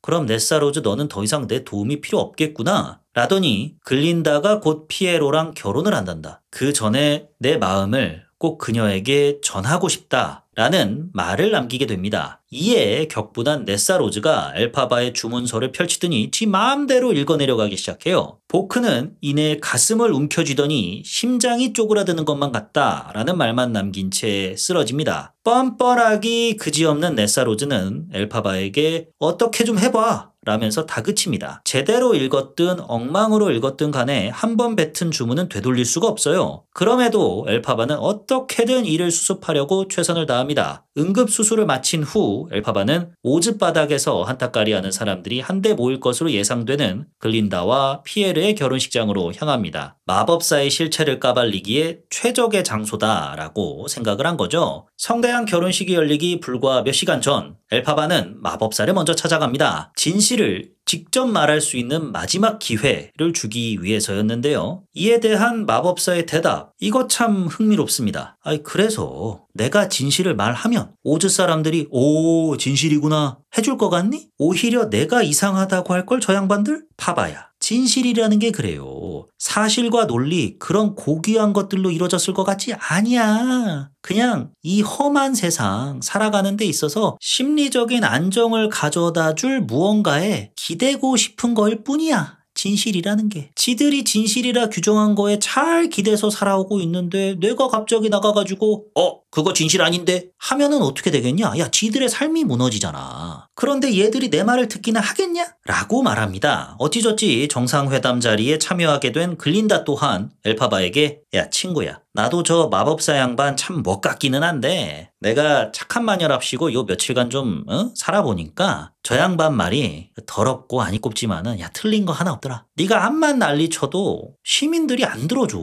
그럼 네사 로즈 너는 더 이상 내 도움이 필요 없겠구나 라더니 글린다가 곧 피에로랑 결혼을 한단다. 그 전에 내 마음을 꼭 그녀에게 전하고 싶다 라는 말을 남기게 됩니다. 이에 격분한 네사로즈가 엘파바의 주문서를 펼치더니 지 마음대로 읽어내려가기 시작해요. 보크는 이내 가슴을 움켜쥐더니 심장이 쪼그라드는 것만 같다 라는 말만 남긴 채 쓰러집니다. 뻔뻔하기 그지없는 네사로즈는 엘파바에게 어떻게 좀 해봐 라면서 다그칩니다. 제대로 읽었든 엉망으로 읽었든 간에 한 번 뱉은 주문은 되돌릴 수가 없어요. 그럼에도 엘파바는 어떻게든 이를 수습하려고 최선을 다합니다. 응급수술을 마친 후 엘파바는 오즈바닥에서 한타까리하는 사람들이 한데 모일 것으로 예상되는 글린다와 피에르의 결혼식장으로 향합니다. 마법사의 실체를 까발리기에 최적의 장소다라고 생각을 한 거죠. 성대한 결혼식이 열리기 불과 몇 시간 전 엘파바는 마법사를 먼저 찾아갑니다. 진실을 직접 말할 수 있는 마지막 기회를 주기 위해서였는데요. 이에 대한 마법사의 대답, 이거 참 흥미롭습니다. 그래서 내가 진실을 말하면 오즈 사람들이 오, 진실이구나 해줄 것 같니? 오히려 내가 이상하다고 할 걸 저 양반들? 파봐야. 진실이라는 게 그래요. 사실과 논리, 그런 고귀한 것들로 이루어졌을 것 같지? 아니야. 그냥 이 험한 세상 살아가는 데 있어서 심리적인 안정을 가져다 줄 무언가에 기대고 싶은 거일 뿐이야. 진실이라는 게. 지들이 진실이라 규정한 거에 잘 기대서 살아오고 있는데 내가 갑자기 나가가지고 그거 진실 아닌데? 하면은 어떻게 되겠냐? 야, 지들의 삶이 무너지잖아. 그런데 얘들이 내 말을 듣기나 하겠냐? 라고 말합니다. 어찌저찌 정상회담 자리에 참여하게 된 글린다 또한 엘파바에게 야, 친구야. 나도 저 마법사 양반 참 못 같기는 한데 내가 착한 마녀랍시고 요 며칠간 좀 살아보니까 저 양반 말이 더럽고 아니 꼽지만은 야, 틀린 거 하나 없더라. 네가 암만 난리 쳐도 시민들이 안 들어줘.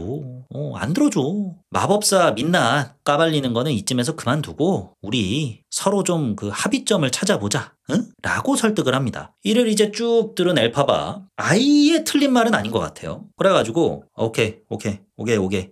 안 들어줘. 마법사 민낯 까발리는 거는 이쯤에서 그만두고 우리 서로 좀 그 합의점을 찾아보자. 응? 라고 설득을 합니다. 이를 이제 쭉 들은 엘파바 아예 틀린 말은 아닌 것 같아요. 그래가지고 오케이.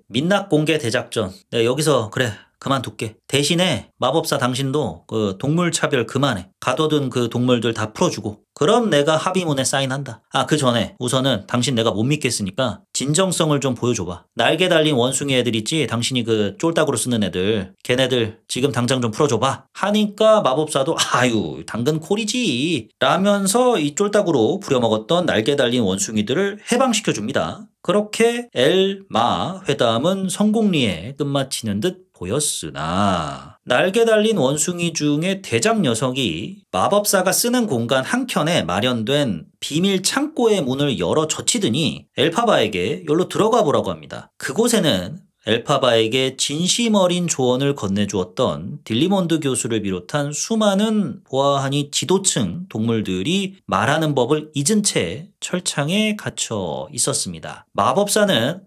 민낯 공개 대작전 내가 여기서 그래 그만둘게. 대신에 마법사 당신도 그 동물 차별 그만해. 가둬둔 그 동물들 다 풀어주고 그럼 내가 합의문에 사인한다. 그 전에 우선은 당신 내가 못 믿겠으니까 진정성을 좀 보여줘봐. 날개 달린 원숭이 애들 있지? 당신이 그 쫄딱으로 쓰는 애들 걔네들 지금 당장 좀 풀어줘봐. 하니까 마법사도 아유 당근 콜이지 라면서 이 쫄딱으로 부려먹었던 날개 달린 원숭이들을 해방시켜줍니다. 그렇게 엘마 회담은 성공리에 끝마치는 듯 보였으나 날개 달린 원숭이 중에 대장 녀석이 마법사가 쓰는 공간 한켠에 마련된 비밀 창고의 문을 열어 젖히더니 엘파바에게 여기로 들어가 보라고 합니다. 그곳에는 엘파바에게 진심 어린 조언을 건네주었던 딜리몬드 교수를 비롯한 수많은 보아하니 지도층 동물들이 말하는 법을 잊은 채 철창에 갇혀 있었습니다. 마법사는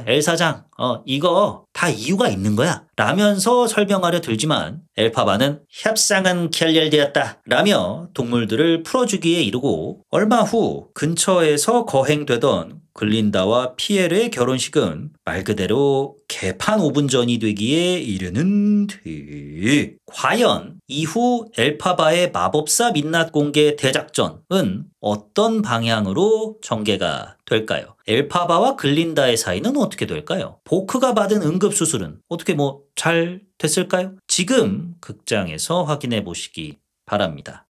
엘 사장 이거 다 이유가 있는 거야 라면서 설명하려 들지만 엘파바는 협상은 결렬되었다 라며 동물들을 풀어주기에 이르고 얼마 후 근처에서 거행되던 글린다와 피에르의 결혼식은 말 그대로 개판 5분 전이 되기에 이르는 뒤 과연 이후 엘파바의 마법사 민낯 공개 대작전은 어떤 방향으로 전개가 될까요? 엘파바와 글린다의 사이는 어떻게 될까요? 보크가 받은 응급수술은 어떻게 잘 됐을까요? 지금 극장에서 확인해 보시기 바랍니다.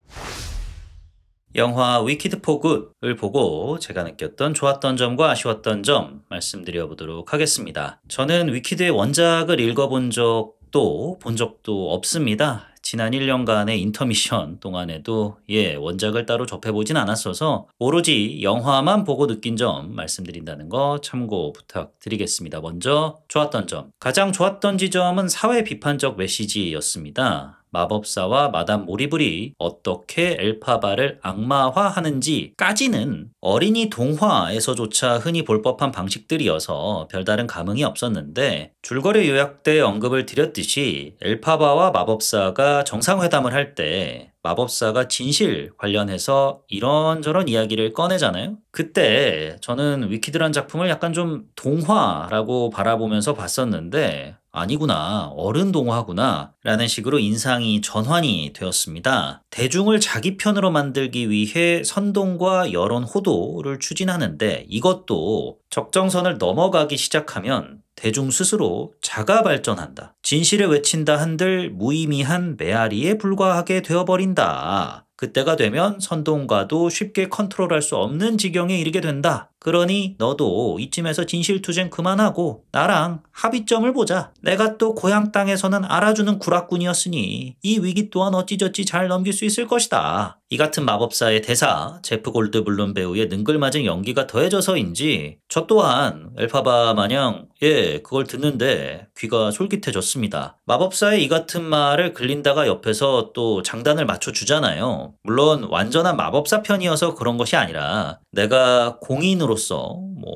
영화 위키드 포 굿을 보고 제가 느꼈던 좋았던 점과 아쉬웠던 점 말씀드려 보도록 하겠습니다. 저는 위키드의 원작을 읽어본 적도 본 적도 없습니다. 지난 1년간의 인터미션 동안에도 원작을 따로 접해보진 않았어서 오로지 영화만 보고 느낀 점 말씀드린다는 거 참고 부탁드리겠습니다. 먼저 좋았던 점. 가장 좋았던 지점은 사회 비판적 메시지였습니다. 마법사와 마담 모리블이 어떻게 엘파바를 악마화하는지까지는 어린이 동화에서조차 흔히 볼 법한 방식들이어서 별다른 감흥이 없었는데 줄거리 요약 때 언급을 드렸듯이 엘파바와 마법사가 정상회담을 할 때 마법사가 진실 관련해서 이런저런 이야기를 꺼내잖아요. 그때 저는 위키드란 작품을 약간 좀 동화라고 바라보면서 봤었는데 아니구나, 어른 동화구나 라는 식으로 인상이 전환이 되었습니다. 대중을 자기 편으로 만들기 위해 선동과 여론 호도를 추진하는데 이것도 적정선을 넘어가기 시작하면 대중 스스로 자가 발전한다. 진실을 외친다 한들 무의미한 메아리에 불과하게 되어버린다. 그때가 되면 선동가도 쉽게 컨트롤할 수 없는 지경에 이르게 된다. 그러니 너도 이쯤에서 진실투쟁 그만하고 나랑 합의점을 보자. 내가 또 고향 땅에서는 알아주는 구락꾼이었으니 이 위기 또한 어찌저찌 잘 넘길 수 있을 것이다. 이 같은 마법사의 대사, 제프 골드블룸 배우의 능글맞은 연기가 더해져서인지 저 또한 엘파바 마냥 그걸 듣는데 귀가 솔깃해졌습니다. 마법사의 이 같은 말을 글린다가 옆에서 또 장단을 맞춰주잖아요. 물론 완전한 마법사 편이어서 그런 것이 아니라 내가 공인으로서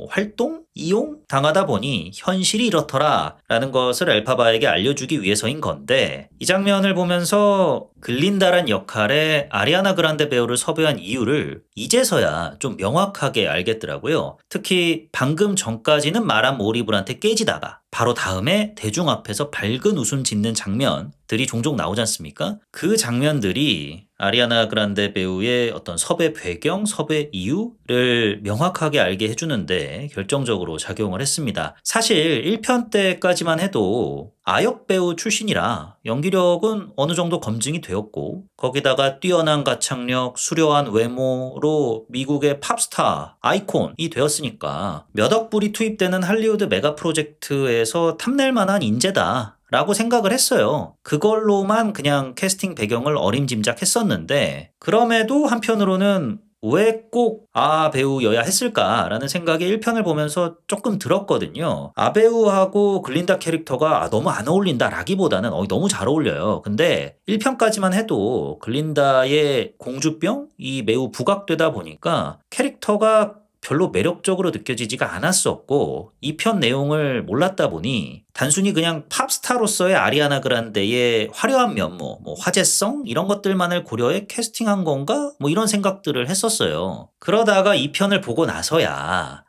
활동? 이용? 당하다 보니 현실이 이렇더라 라는 것을 엘파바에게 알려주기 위해서인 건데 이 장면을 보면서 글린다란 역할에 아리아나 그란데 배우를 섭외한 이유를 이제서야 좀 명확하게 알겠더라고요. 특히 방금 전까지는 말한 몰입을한테 깨지다가 바로 다음에 대중 앞에서 밝은 웃음 짓는 장면들이 종종 나오지 않습니까? 그 장면들이 아리아나 그란데 배우의 어떤 섭외 배경, 섭외 이유를 명확하게 알게 해주는데 결정적으로 작용을 했습니다. 사실 1편 때까지만 해도 아역 배우 출신이라 연기력은 어느 정도 검증이 되었고 거기다가 뛰어난 가창력, 수려한 외모로 미국의 팝스타 아이콘이 되었으니까 몇 억 불이 투입되는 할리우드 메가 프로젝트에서 탐낼 만한 인재다 라고 생각을 했어요. 그걸로만 그냥 캐스팅 배경을 어림짐작했었는데 그럼에도 한편으로는 왜 꼭 배우여야 했을까라는 생각이 1편을 보면서 조금 들었거든요. 배우하고 글린다 캐릭터가 너무 안 어울린다 라기보다는 너무 잘 어울려요. 근데 1편까지만 해도 글린다의 공주병이 매우 부각되다 보니까 캐릭터가 별로 매력적으로 느껴지지가 않았었고 2편 내용을 몰랐다 보니 단순히 그냥 팝스타로서의 아리아나 그란데의 화려한 면모, 화제성 이런 것들만을 고려해 캐스팅한 건가? 이런 생각들을 했었어요. 그러다가 2편을 보고 나서야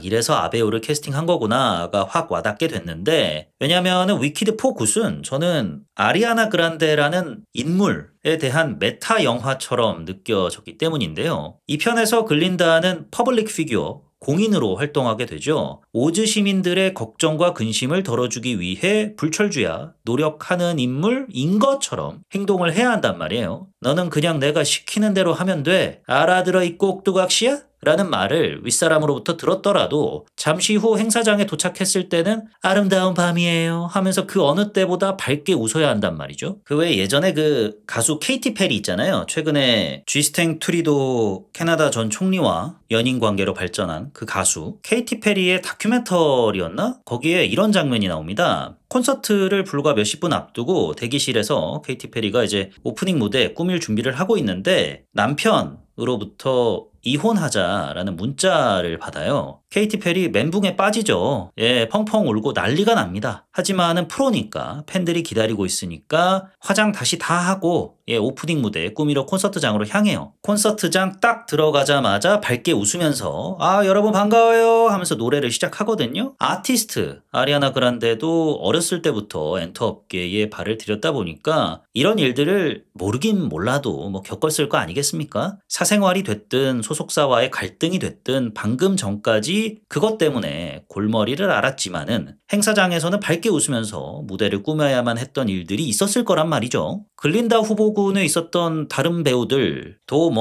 이래서 아배우를 캐스팅한 거구나가 확 와닿게 됐는데 왜냐면은 위키드4 굿은 저는 아리아나 그란데라는 인물에 대한 메타 영화처럼 느껴졌기 때문인데요. 2편에서 글린다는 퍼블릭 피규어 공인으로 활동하게 되죠. 오즈 시민들의 걱정과 근심을 덜어주기 위해 불철주야 노력하는 인물인 것처럼 행동을 해야 한단 말이에요. 너는 그냥 내가 시키는 대로 하면 돼. 알아들어 이 꼭두각시야? 라는 말을 윗사람으로부터 들었더라도 잠시 후 행사장에 도착했을 때는 아름다운 밤이에요 하면서 그 어느 때보다 밝게 웃어야 한단 말이죠. 그 외에 예전에 그 가수 케이티 페리 있잖아요. 최근에 쥐스탱 투리도 캐나다 전 총리와 연인 관계로 발전한 그 가수 케이티 페리의 다큐멘터리였나? 거기에 이런 장면이 나옵니다. 콘서트를 불과 몇십 분 앞두고 대기실에서 케이티 페리가 이제 오프닝 무대 꾸밀 준비를 하고 있는데 남편으로부터 이혼하자라는 문자를 받아요. 케이티 페리 멘붕에 빠지죠. 펑펑 울고 난리가 납니다. 하지만은 프로니까 팬들이 기다리고 있으니까 화장 다시 다 하고 오프닝 무대 꾸미러 콘서트장으로 향해요. 콘서트장 딱 들어가자마자 밝게 웃으면서 여러분 반가워요 하면서 노래를 시작하거든요. 아티스트 아리아나 그란데도 어렸을 때부터 엔터업계에 발을 들였다 보니까 이런 일들을 모르긴 몰라도 겪었을 거 아니겠습니까? 사생활이 됐든 소속사와의 갈등이 됐든 방금 전까지 그것 때문에 골머리를 앓았지만은 행사장에서는 밝게 웃으면서 무대를 꾸며야만 했던 일들이 있었을 거란 말이죠. 글린다 후보군에 있었던 다른 배우들도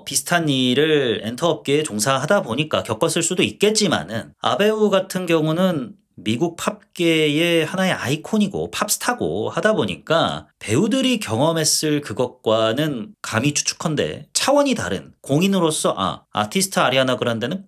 비슷한 일을 엔터업계에 종사하다 보니까 겪었을 수도 있겠지만은 아배우 같은 경우는 미국 팝계의 하나의 아이콘이고 팝스타고 하다 보니까 배우들이 경험했을 그것과는 감히 추측컨대 차원이 다른 공인으로서 아티스트 아리아나 그란데는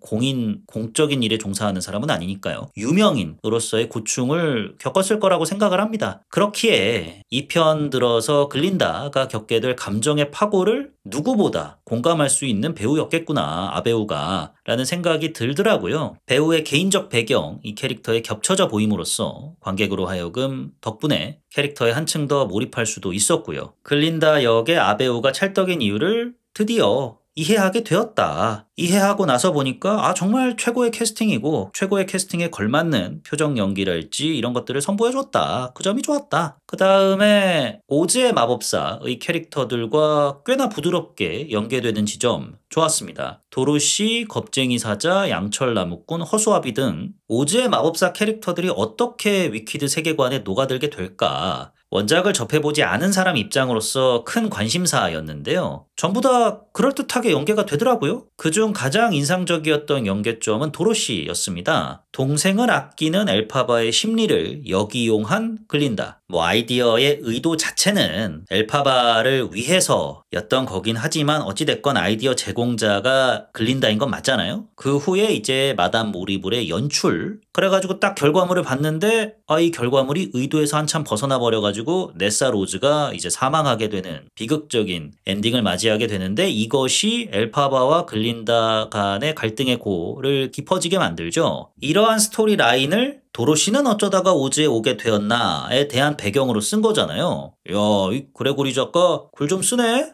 공적인 일에 종사하는 사람은 아니니까요. 유명인으로서의 고충을 겪었을 거라고 생각을 합니다. 그렇기에 2편 들어서 글린다가 겪게 될 감정의 파고를 누구보다 공감할 수 있는 배우였겠구나 아배우가 라는 생각이 들더라고요. 배우의 개인적 배경, 이 캐릭터에 겹쳐져 보임으로써 관객으로 하여금 덕분에 캐릭터에 한층 더 몰입할 수도 있었고요. 글린다 역의 아배우가 찰떡인 이유를 드디어 이해하게 되었다. 이해하고 나서 보니까 정말 최고의 캐스팅이고 최고의 캐스팅에 걸맞는 표정 연기랄지 이런 것들을 선보여줬다. 그 점이 좋았다. 그 다음에 오즈의 마법사의 캐릭터들과 꽤나 부드럽게 연계되는 지점 좋았습니다. 도로시, 겁쟁이 사자, 양철 나무꾼, 허수아비 등 오즈의 마법사 캐릭터들이 어떻게 위키드 세계관에 녹아들게 될까? 원작을 접해보지 않은 사람 입장으로서 큰 관심사였는데요. 전부 다 그럴듯하게 연계가 되더라고요. 그중 가장 인상적이었던 연계점은 도로시였습니다. 동생을 아끼는 엘파바의 심리를 역이용한 글린다. 아이디어의 의도 자체는 엘파바를 위해서였던 거긴 하지만 어찌됐건 아이디어 제공자가 글린다인 건 맞잖아요. 그 후에 이제 마담 모리블의 연출, 그래가지고 딱 결과물을 봤는데 이 결과물이 의도에서 한참 벗어나 버려가지고 네사 로즈가 이제 사망하게 되는 비극적인 엔딩을 맞이하게 되는데, 이것이 엘파바와 글린다 간의 갈등의 고를 깊어지게 만들죠. 이러한 스토리 라인을 도로시는 어쩌다가 오즈에 오게 되었나에 대한 배경으로 쓴 거잖아요. 야, 이 그레고리 작가 글 좀 쓰네?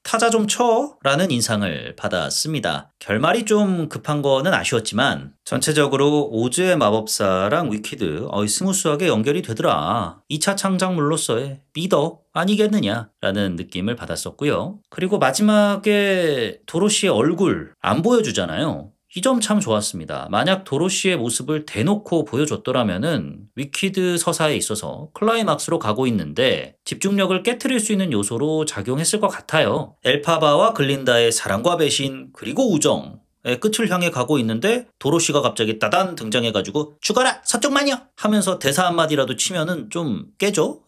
타자 좀 쳐? 라는 인상을 받았습니다. 결말이 좀 급한 거는 아쉬웠지만 전체적으로 오즈의 마법사랑 위키드 스무스하게 연결이 되더라. 2차 창작물로서의 미덕 아니겠느냐 라는 느낌을 받았었고요. 그리고 마지막에 도로시의 얼굴 안 보여주잖아요. 이 점 참 좋았습니다. 만약 도로시의 모습을 대놓고 보여줬더라면은 위키드 서사에 있어서 클라이막스로 가고 있는데 집중력을 깨트릴 수 있는 요소로 작용했을 것 같아요. 엘파바와 글린다의 사랑과 배신 그리고 우정 끝을 향해 가고 있는데 도로시가 갑자기 따단 등장해가지고 죽어라 서쪽 마녀 하면서 대사 한마디라도 치면은 좀 깨죠.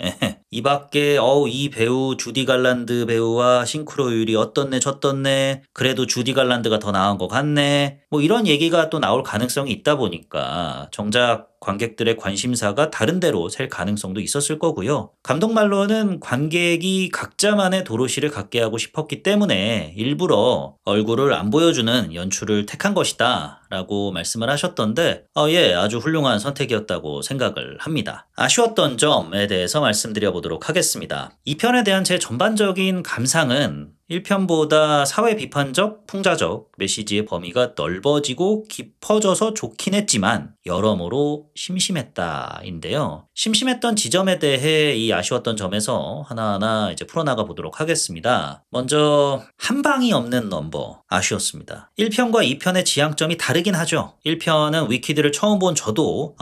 이 밖에 이 배우 주디 갈란드 배우와 싱크로율이 어떻네 저떻네, 그래도 주디 갈란드가 더 나은 것 같네, 이런 얘기가 또 나올 가능성이 있다 보니까 정작 관객들의 관심사가 다른 데로 셀 가능성도 있었을 거고요. 감독 말로는 관객이 각자만의 도로시를 갖게 하고 싶었기 때문에 일부러 얼굴을 안 보여주는 연출을 택한 것이다 라고 말씀을 하셨던데 아주 훌륭한 선택이었다고 생각을 합니다. 아쉬웠던 점에 대해서 말씀드려보도록 하겠습니다. 2편에 대한 제 전반적인 감상은 1편보다 사회 비판적, 풍자적 메시지의 범위가 넓어지고 깊어져서 좋긴 했지만 여러모로 심심했다인데요. 심심했던 지점에 대해 이 아쉬웠던 점에서 하나하나 이제 풀어나가 보도록 하겠습니다. 먼저 한 방이 없는 넘버 아쉬웠습니다. 1편과 2편의 지향점이 다르긴 하죠. 1편은 위키드를 처음 본 저도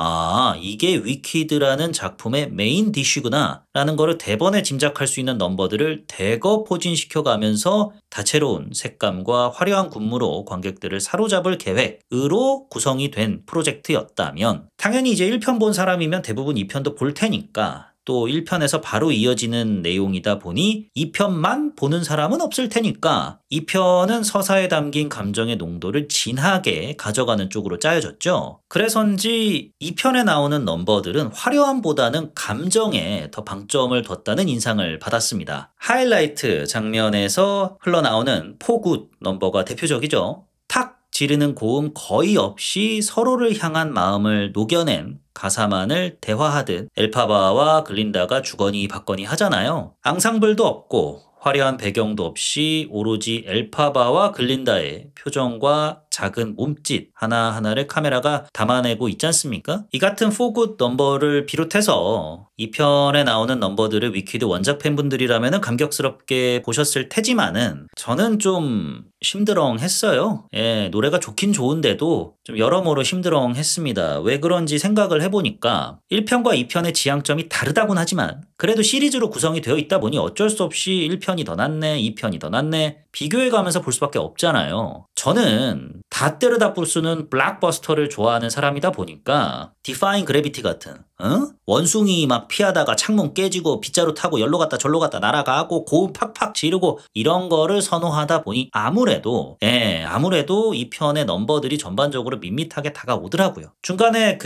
이게 위키드라는 작품의 메인 디쉬구나 라는 거를 대번에 짐작할 수 있는 넘버들을 대거 포진시켜가면서 다채로운 색감과 화려한 군무로 관객들을 사로잡을 계획으로 구성이 된 프로젝트였다면, 당연히 이제 1편 본 사람이면 대부분 2편도 볼 테니까 또 1편에서 바로 이어지는 내용이다 보니 2편만 보는 사람은 없을 테니까 2편은 서사에 담긴 감정의 농도를 진하게 가져가는 쪽으로 짜여졌죠. 그래서인지 2편에 나오는 넘버들은 화려함보다는 감정에 더 방점을 뒀다는 인상을 받았습니다. 하이라이트 장면에서 흘러나오는 포굿 넘버가 대표적이죠. 탁 지르는 고음 거의 없이 서로를 향한 마음을 녹여낸 가사만을 대화하듯 엘파바와 글린다가 주거니 받거니 하잖아요. 앙상블도 없고 화려한 배경도 없이 오로지 엘파바와 글린다의 표정과 작은 몸짓 하나하나를 카메라가 담아내고 있지 않습니까? 이 같은 포굿 넘버를 비롯해서 2편에 나오는 넘버들을 위키드 원작 팬분들이라면 감격스럽게 보셨을 테지만은 저는 좀 심드렁했어요. 노래가 좋긴 좋은데도 좀 여러모로 심드렁했습니다. 왜 그런지 생각을 해보니까 1편과 2편의 지향점이 다르다곤 하지만 그래도 시리즈로 구성이 되어 있다 보니 어쩔 수 없이 1편이 더 낫네, 2편이 더 낫네 비교해가면서 볼 수밖에 없잖아요. 저는 다 때려다 부수는 블록버스터를 좋아하는 사람이다 보니까 디파인 그래비티 같은 원숭이 막 피하다가 창문 깨지고 빗자루 타고 열로 갔다 절로 갔다 날아가고 고음 팍팍 지르고 이런 거를 선호하다 보니 아무래도 이 편의 넘버들이 전반적으로 밋밋하게 다가오더라고요. 중간에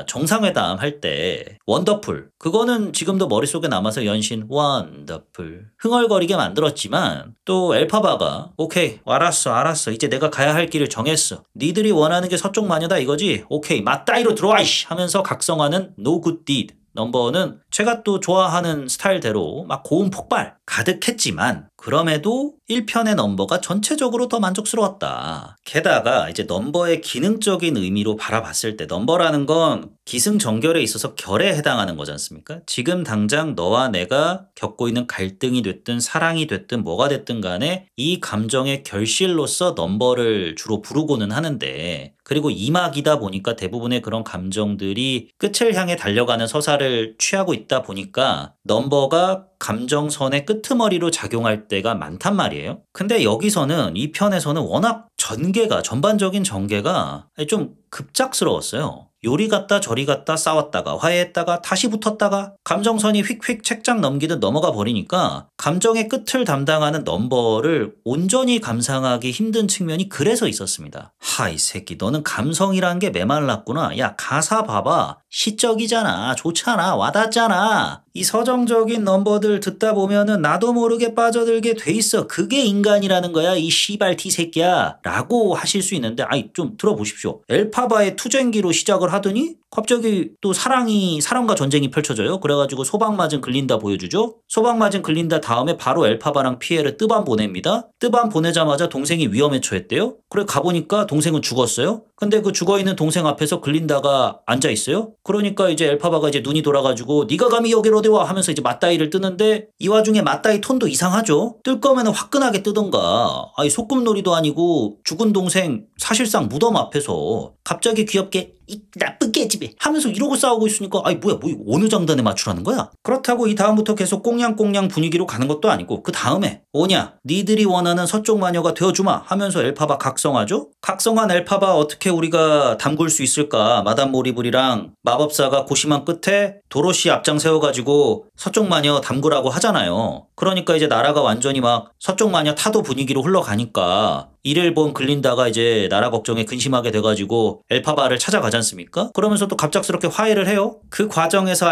정상회담 할 때 원더풀 그거는 지금도 머릿속에 남아서 연신 원더풀 흥얼거리게 만들었지만 또 엘파바가 오케이 알았어 이제 내가 가야 할 길을 정했어. 니들이 원하는 게 서쪽 마녀다 이거지? 오케이 맞다이로 들어와 이씨 하면서 각성하는 No Good Deed 넘버는 제가 또 좋아하는 스타일대로 막 고음 폭발 가득했지만 그럼에도 1편의 넘버가 전체적으로 더 만족스러웠다. 게다가 이제 넘버의 기능적인 의미로 바라봤을 때 넘버라는 건 기승전결에 있어서 결에 해당하는 거지 않습니까? 지금 당장 너와 내가 겪고 있는 갈등이 됐든 사랑이 됐든 뭐가 됐든 간에 이 감정의 결실로서 넘버를 주로 부르고는 하는데, 그리고 2막이다 보니까 대부분의 그런 감정들이 끝을 향해 달려가는 서사를 취하고 있다 보니까 넘버가 감정선의 끄트머리로 작용할 때가 많단 말이에요. 근데 여기서는 이 편에서는 워낙 전반적인 전개가 좀 급작스러웠어요. 요리 갔다 저리 갔다 싸웠다가 화해했다가 다시 붙었다가 감정선이 휙휙 책장 넘기듯 넘어가 버리니까 감정의 끝을 담당하는 넘버를 온전히 감상하기 힘든 측면이 그래서 있었습니다. 이 새끼 너는 감성이란 게 메말랐구나. 야, 가사 봐봐. 시적이잖아. 좋잖아. 와닿잖아. 이 서정적인 넘버들 듣다 보면은 나도 모르게 빠져들게 돼 있어. 그게 인간이라는 거야. 이 씨발 티새끼야. 라고 하실 수 있는데, 좀 들어보십시오. 엘파바의 투쟁기로 시작을 하더니 갑자기 또 사람과 전쟁이 펼쳐져요. 그래가지고 소방 맞은 글린다 보여주죠. 소방 맞은 글린다 다음에 바로 엘파바랑 피에를 뜨밤 보냅니다. 뜨밤 보내자마자 동생이 위험에 처했대요. 그래 가보니까 동생은 죽었어요. 근데 그 죽어있는 동생 앞에서 글린다가 앉아있어요. 그러니까 이제 엘파바가 이제 눈이 돌아가지고 네가 감히 여기로 어디 와 하면서 이제 맞다이를 뜨는데, 이 와중에 맞다이 톤도 이상하죠. 뜰 거면 화끈하게 뜨던가. 소꿉놀이도 아니고 죽은 동생 사실상 무덤 앞에서 갑자기 귀엽게 이 나쁜 개집애 하면서 이러고 싸우고 있으니까 뭐야 어느 장단에 맞추라는 거야? 그렇다고 이 다음부터 계속 꽁냥꽁냥 분위기로 가는 것도 아니고 그 다음에 뭐냐 니들이 원하는 서쪽 마녀가 되어주마 하면서 엘파바 각성하죠? 각성한 엘파바 어떻게 우리가 담글 수 있을까? 마담 모리블이랑 마법사가 고심한 끝에 도로시 앞장 세워가지고 서쪽 마녀 담그라고 하잖아요. 그러니까 이제 나라가 완전히 막 서쪽 마녀 타도 분위기로 흘러가니까 이를 본 글린다가 이제 나라 걱정에 근심하게 돼가지고 엘파바를 찾아가지 않습니까? 그러면서 또 갑작스럽게 화해를 해요. 그 과정에서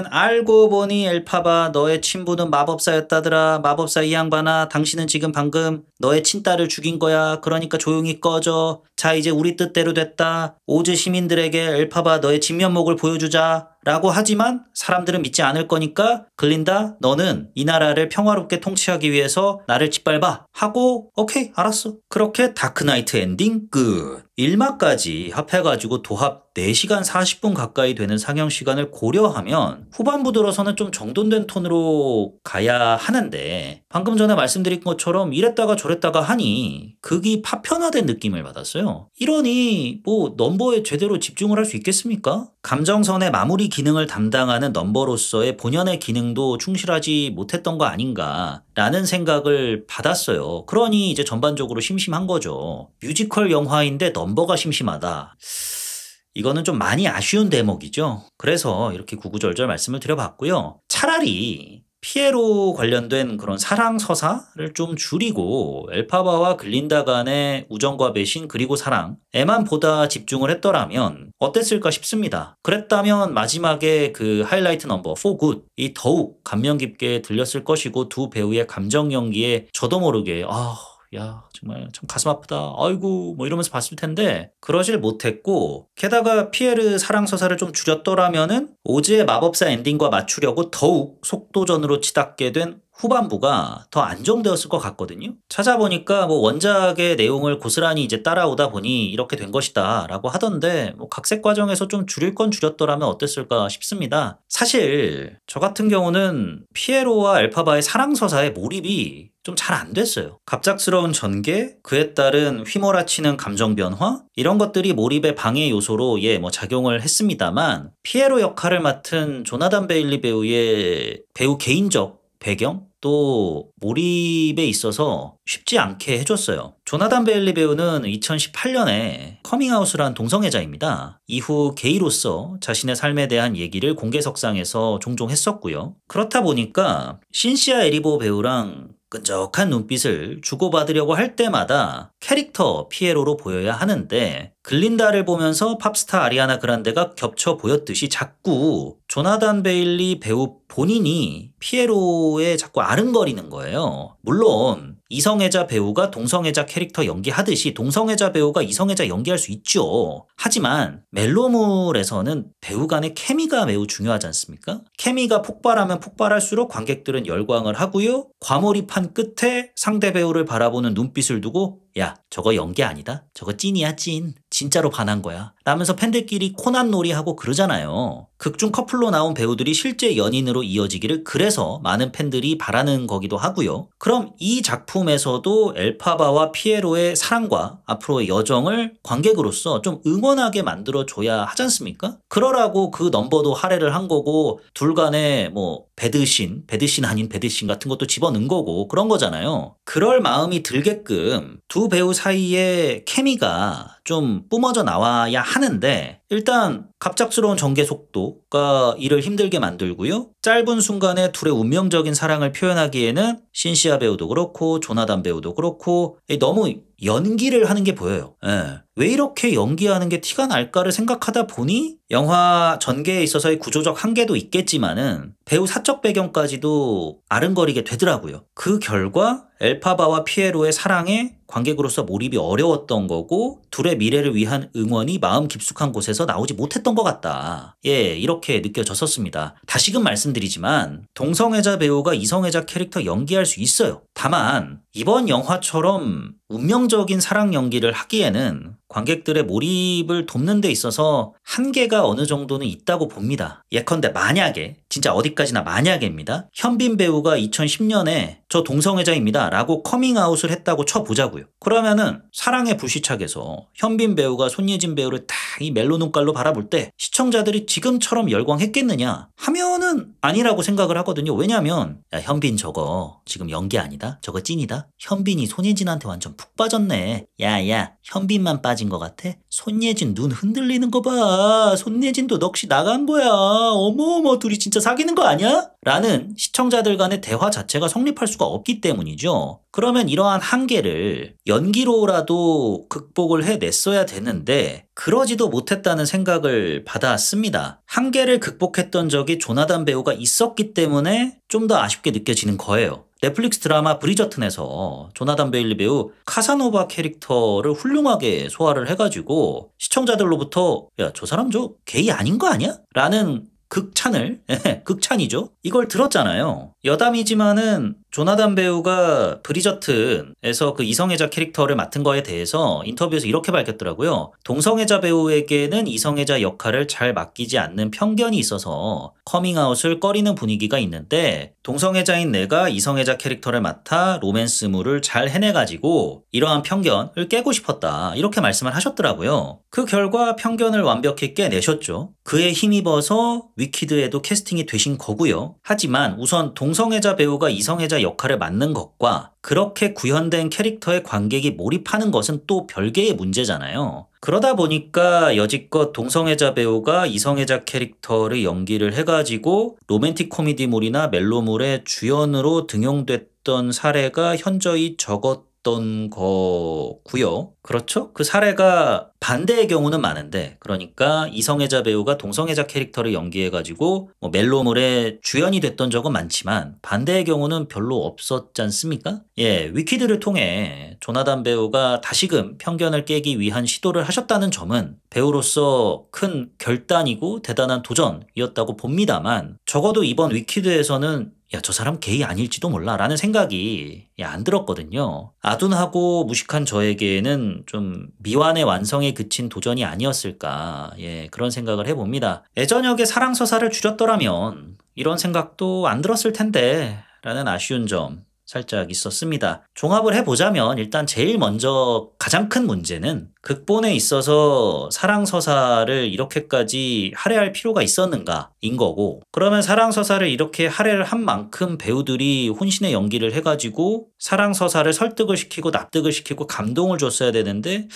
알고 보니 엘파바 너의 친부는 마법사였다더라. 마법사 이 양반아, 당신은 지금 방금 너의 친딸을 죽인 거야. 그러니까 조용히 꺼져. 자, 이제 우리 뜻대로 됐다. 오즈 시민들에게 엘파바 너의 진면목을 보여주자. 라고 하지만 사람들은 믿지 않을 거니까 글린다 너는 이 나라를 평화롭게 통치하기 위해서 나를 짓밟아 하고 오케이 알았어. 그렇게 다크나이트 엔딩 끝. 1막까지 합해가지고 도합 4시간 40분 가까이 되는 상영 시간을 고려하면 후반부 들어서는 좀 정돈된 톤으로 가야 하는데, 방금 전에 말씀드린 것처럼 이랬다가 저랬다가 하니 극이 파편화된 느낌을 받았어요. 이러니 넘버에 제대로 집중을 할 수 있겠습니까? 감정선의 마무리 기능을 담당하는 넘버로서의 본연의 기능도 충실하지 못했던 거 아닌가 라는 생각을 받았어요. 그러니 이제 전반적으로 심심한 거죠. 뮤지컬 영화인데 넘버가 심심하다. 이거는 좀 많이 아쉬운 대목이죠. 그래서 이렇게 구구절절 말씀을 드려봤고요. 차라리 피에로 관련된 그런 사랑 서사를 좀 줄이고 엘파바와 글린다 간의 우정과 배신 그리고 사랑에만 보다 집중을 했더라면 어땠을까 싶습니다. 그랬다면 마지막에 그 하이라이트 넘버 For Good이 더욱 감명 깊게 들렸을 것이고, 두 배우의 감정 연기에 저도 모르게 야 정말 참 가슴 아프다 아이고 이러면서 봤을 텐데 그러질 못했고, 게다가 피에르 사랑 서사를 좀 줄였더라면은 오즈의 마법사 엔딩과 맞추려고 더욱 속도전으로 치닫게 된 후반부가 더 안정되었을 것 같거든요. 찾아보니까 원작의 내용을 고스란히 이제 따라오다 보니 이렇게 된 것이다 라고 하던데, 각색 과정에서 좀 줄일 건 줄였더라면 어땠을까 싶습니다. 사실 저 같은 경우는 피에로와 엘파바의 사랑 서사의 몰입이 좀 잘 안 됐어요. 갑작스러운 전개, 그에 따른 휘몰아치는 감정 변화, 이런 것들이 몰입의 방해 요소로 작용을 했습니다만, 피에로 역할을 맡은 조나단 베일리 배우의 배우 개인적 배경 또 몰입에 있어서 쉽지 않게 해줬어요. 조나단 베일리 배우는 2018년에 커밍아웃을 한 동성애자입니다. 이후 게이로서 자신의 삶에 대한 얘기를 공개석상에서 종종 했었고요. 그렇다 보니까 신시아 에리보 배우랑 끈적한 눈빛을 주고받으려고 할 때마다 캐릭터 피에로로 보여야 하는데, 글린다를 보면서 팝스타 아리아나 그란데가 겹쳐 보였듯이 자꾸 조나단 베일리 배우 본인이 피에로에 자꾸 아른거리는 거예요. 물론 이성애자 배우가 동성애자 캐릭터 연기하듯이 동성애자 배우가 이성애자 연기할 수 있죠. 하지만 멜로물에서는 배우 간의 케미가 매우 중요하지 않습니까? 케미가 폭발하면 폭발할수록 관객들은 열광을 하고요. 과몰입한 끝에 상대 배우를 바라보는 눈빛을 두고 야, 저거 연기 아니다. 저거 찐이야, 찐. 진짜로 반한 거야. 라면서 팬들끼리 코난 놀이하고 그러잖아요. 극중 커플로 나온 배우들이 실제 연인으로 이어지기를 그래서 많은 팬들이 바라는 거기도 하고요. 그럼 이 작품에서도 엘파바와 피에로의 사랑과 앞으로의 여정을 관객으로서 좀 응원하게 만들어줘야 하지 않습니까? 그러라고 그 넘버도 할애를 한 거고 둘 간에 뭐 배드신 아닌 배드신 같은 것도 집어넣은 거고 그런 거잖아요. 그럴 마음이 들게끔 두 배우 사이의 케미가 좀 뿜어져 나와야 하는데 일단 갑작스러운 전개 속도가 이를 힘들게 만들고요. 짧은 순간에 둘의 운명적인 사랑을 표현하기에는 신시아 배우도 그렇고 조나단 배우도 그렇고 너무 연기를 하는 게 보여요. 예. 왜 이렇게 연기하는 게 티가 날까를 생각하다 보니 영화 전개에 있어서의 구조적 한계도 있겠지만은 배우 사적 배경까지도 아른거리게 되더라고요. 그 결과 엘파바와 피에로의 사랑에 관객으로서 몰입이 어려웠던 거고 둘의 미래를 위한 응원이 마음 깊숙한 곳에서 나오지 못했던 것 같다. 예, 이렇게 느껴졌었습니다. 다시금 말씀드리지만 동성애자 배우가 이성애자 캐릭터 연기할 수 있어요. 다만 이번 영화처럼 운명적인 사랑 연기를 하기에는 관객들의 몰입을 돕는 데 있어서 한계가 어느 정도는 있다고 봅니다. 예컨대 만약에 진짜 어디까지나 만약에입니다. 현빈 배우가 2010년에 저 동성애자입니다 라고 커밍아웃을 했다고 쳐보자고요. 그러면은 사랑의 불시착에서 현빈 배우가 손예진 배우를 딱 이 멜로 눈깔로 바라볼 때 시청자들이 지금처럼 열광했겠느냐 하면은 아니라고 생각을 하거든요. 왜냐하면 야 현빈 저거 지금 연기 아니다. 저거 찐이다. 현빈이 손예진한테 완전 푹 빠졌네. 야야 현빈만 빠진 것 같아? 손예진 눈 흔들리는 거 봐. 손예진도 넋이 나간 거야. 어머어머 둘이 진짜 사귀는 거 아니야? 라는 시청자들 간의 대화 자체가 성립할 수가 없기 때문이죠. 그러면 이러한 한계를 연기로라도 극복을 해냈어야 되는데 그러지도 못했다는 생각을 받았습니다. 한계를 극복했던 적이 조나단 배우가 있었기 때문에 좀 더 아쉽게 느껴지는 거예요. 넷플릭스 드라마 브리저튼에서 조나단 베일리 배우 카사노바 캐릭터를 훌륭하게 소화를 해가지고 시청자들로부터 야, 저 사람 저 게이 아닌 거 아니야? 라는 극찬이죠. 이걸 들었잖아요. 여담이지만은 조나단 배우가 브리저튼에서 그 이성애자 캐릭터를 맡은 거에 대해서 인터뷰에서 이렇게 밝혔더라고요. 동성애자 배우에게는 이성애자 역할을 잘 맡기지 않는 편견이 있어서 커밍아웃을 꺼리는 분위기가 있는데 동성애자인 내가 이성애자 캐릭터를 맡아 로맨스물을 잘 해내가지고 이러한 편견을 깨고 싶었다. 이렇게 말씀을 하셨더라고요. 그 결과 편견을 완벽히 깨내셨죠. 그에 힘입어서 위키드에도 캐스팅이 되신 거고요. 하지만 우선 동성애자 배우가 이성애자 역할을 맡는 것과 그렇게 구현된 캐릭터에 관객이 몰입하는 것은 또 별개의 문제잖아요. 그러다 보니까 여지껏 동성애자 배우가 이성애자 캐릭터를 연기를 해가지고 로맨틱 코미디물이나 멜로물의 주연으로 등용됐던 사례가 현저히 적었던 거고요. 그렇죠? 그 사례가 반대의 경우는 많은데 그러니까 이성애자 배우가 동성애자 캐릭터를 연기해가지고 뭐 멜로물의 주연이 됐던 적은 많지만 반대의 경우는 별로 없었지 않습니까? 예, 위키드를 통해 조나단 배우가 다시금 편견을 깨기 위한 시도를 하셨다는 점은 배우로서 큰 결단이고 대단한 도전이었다고 봅니다만 적어도 이번 위키드에서는 야, 저 사람 게이 아닐지도 몰라 라는 생각이 안 들었거든요. 아둔하고 무식한 저에게는 좀 미완의 완성에 그친 도전이 아니었을까 그런 생각을 해봅니다. 애저녁에 사랑서사를 줄였더라면 이런 생각도 안 들었을 텐데 라는 아쉬운 점 살짝 있었습니다. 종합을 해보자면 일단 제일 먼저 가장 큰 문제는 극본에 있어서 사랑서사를 이렇게까지 할애할 필요가 있었는가인 거고 그러면 사랑서사를 이렇게 할애를 한 만큼 배우들이 혼신의 연기를 해가지고 사랑서사를 설득을 시키고 납득을 시키고 감동을 줬어야 되는데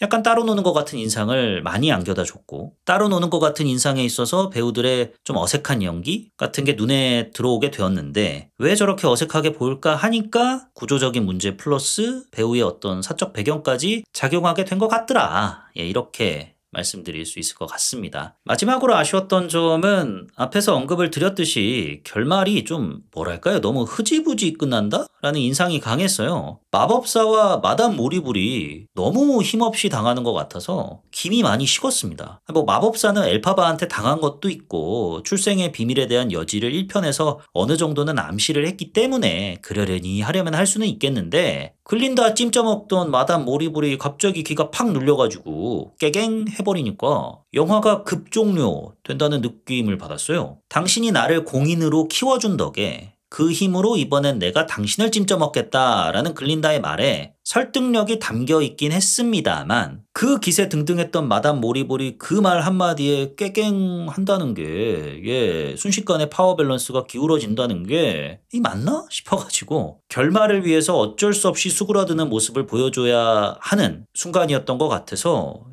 약간 따로 노는 것 같은 인상을 많이 안겨다 줬고 따로 노는 것 같은 인상에 있어서 배우들의 좀 어색한 연기 같은 게 눈에 들어오게 되었는데 왜 저렇게 어색하게 보일까 하니까 구조적인 문제 플러스 배우의 어떤 사적 배경까지 작용하게 된 것 같더라. 이렇게 말씀드릴 수 있을 것 같습니다. 마지막으로 아쉬웠던 점은 앞에서 언급을 드렸듯이 결말이 좀 뭐랄까요? 너무 흐지부지 끝난다? 라는 인상이 강했어요. 마법사와 마담 모리불이 너무 힘없이 당하는 것 같아서 김이 많이 식었습니다. 뭐 마법사는 엘파바한테 당한 것도 있고 출생의 비밀에 대한 여지를 1편에서 어느 정도는 암시를 했기 때문에 그러려니 하려면 할 수는 있겠는데 글린다 찜쪄먹던 마담 모리불이 갑자기 귀가 팍 눌려가지고 깨갱 해버리니까 영화가 급종료 된다는 느낌을 받았어요. 당신이 나를 공인으로 키워준 덕에 그 힘으로 이번엔 내가 당신을 찜쪄먹겠다라는 글린다의 말에 설득력이 담겨 있긴 했습니다만 그 기세 등등했던 마담 모리볼이 그 말 한마디에 깨갱 한다는 게 순식간에 파워 밸런스가 기울어진다는 게 이 맞나 싶어가지고 결말을 위해서 어쩔 수 없이 수그러드는 모습을 보여줘야 하는 순간이었던 것 같아서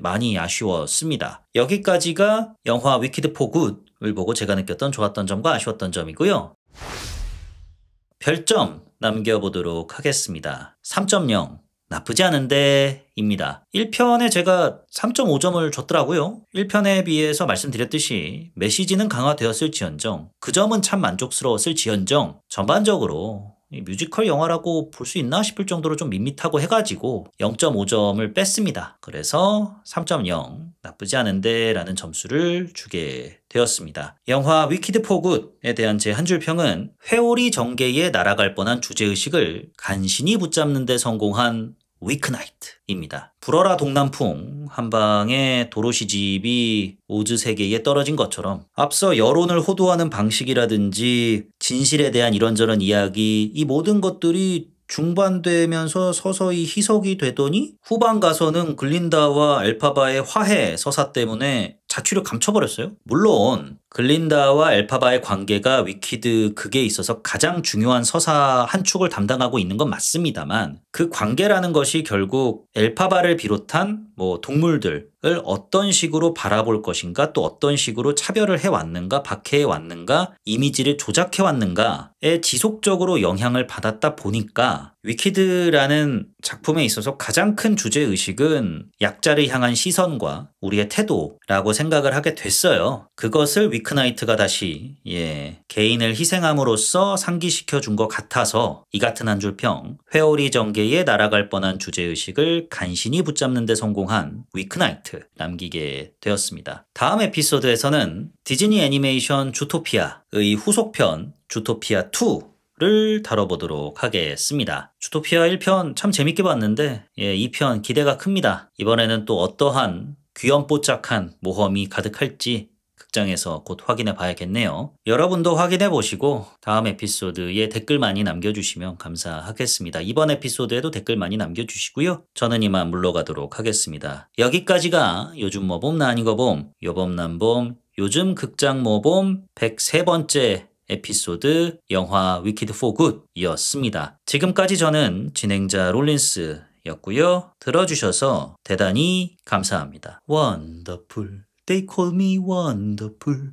많이 아쉬웠습니다. 여기까지가 영화 위키드 포 굿을 보고 제가 느꼈던 좋았던 점과 아쉬웠던 점이고요. 별점 남겨보도록 하겠습니다. 3.0 나쁘지 않은데 입니다. 1편에 제가 3.5점을 줬더라고요. 1편에 비해서 말씀드렸듯이 메시지는 강화되었을지언정 그 점은 참 만족스러웠을지언정 전반적으로 뮤지컬 영화라고 볼 수 있나 싶을 정도로 좀 밋밋하고 해가지고 0.5점을 뺐습니다. 그래서 3.0 나쁘지 않은데 라는 점수를 주게 되었습니다. 영화 위키드 포 굿에 대한 제 한 줄 평은 회오리 정계에 날아갈 뻔한 주제의식을 간신히 붙잡는 데 성공한 위크나이트입니다. 불어라 동남풍 한방에 도로시 집이 오즈 세계에 떨어진 것처럼 앞서 여론을 호도하는 방식이라든지 진실에 대한 이런저런 이야기 이 모든 것들이 중반되면서 서서히 희석이 되더니 후반 가서는 글린다와 엘파바의 화해 서사 때문에 자취를 감춰버렸어요. 물론 글린다와 엘파바의 관계가 위키드 극에 있어서 가장 중요한 서사 한 축을 담당하고 있는 건 맞습니다만 그 관계라는 것이 결국 엘파바를 비롯한 동물들을 어떤 식으로 바라볼 것인가 또 어떤 식으로 차별을 해왔는가 박해해왔는가 이미지를 조작해왔는가에 지속적으로 영향을 받았다 보니까 위키드라는 작품에 있어서 가장 큰 주제의식은 약자를 향한 시선과 우리의 태도라고 생각을 하게 됐어요. 그것을 위크나이트가 다시 개인을 희생함으로써 상기시켜 준 것 같아서 이 같은 한 줄 평 회오리 정계에 날아갈 뻔한 주제의식을 간신히 붙잡는 데 성공한 위크나이트 남기게 되었습니다. 다음 에피소드에서는 디즈니 애니메이션 주토피아의 후속편 주토피아 2를 다뤄보도록 하겠습니다. 주토피아 1편 참 재밌게 봤는데 2편 기대가 큽니다. 이번에는 또 어떠한 귀염뽀짝한 모험이 가득할지 극장에서 곧 확인해 봐야겠네요. 여러분도 확인해 보시고 다음 에피소드에 댓글 많이 남겨주시면 감사하겠습니다. 이번 에피소드에도 댓글 많이 남겨주시고요. 저는 이만 물러가도록 하겠습니다. 여기까지가 요즘 뭐봄 나 아니거 봄 요봄 남봄 요즘 극장 뭐봄 103번째 에피소드 영화 위키드 포 굿이었습니다. 지금까지 저는 진행자 롤린스 였고요. 들어주셔서 대단히 감사합니다. Wonderful. They call me wonderful.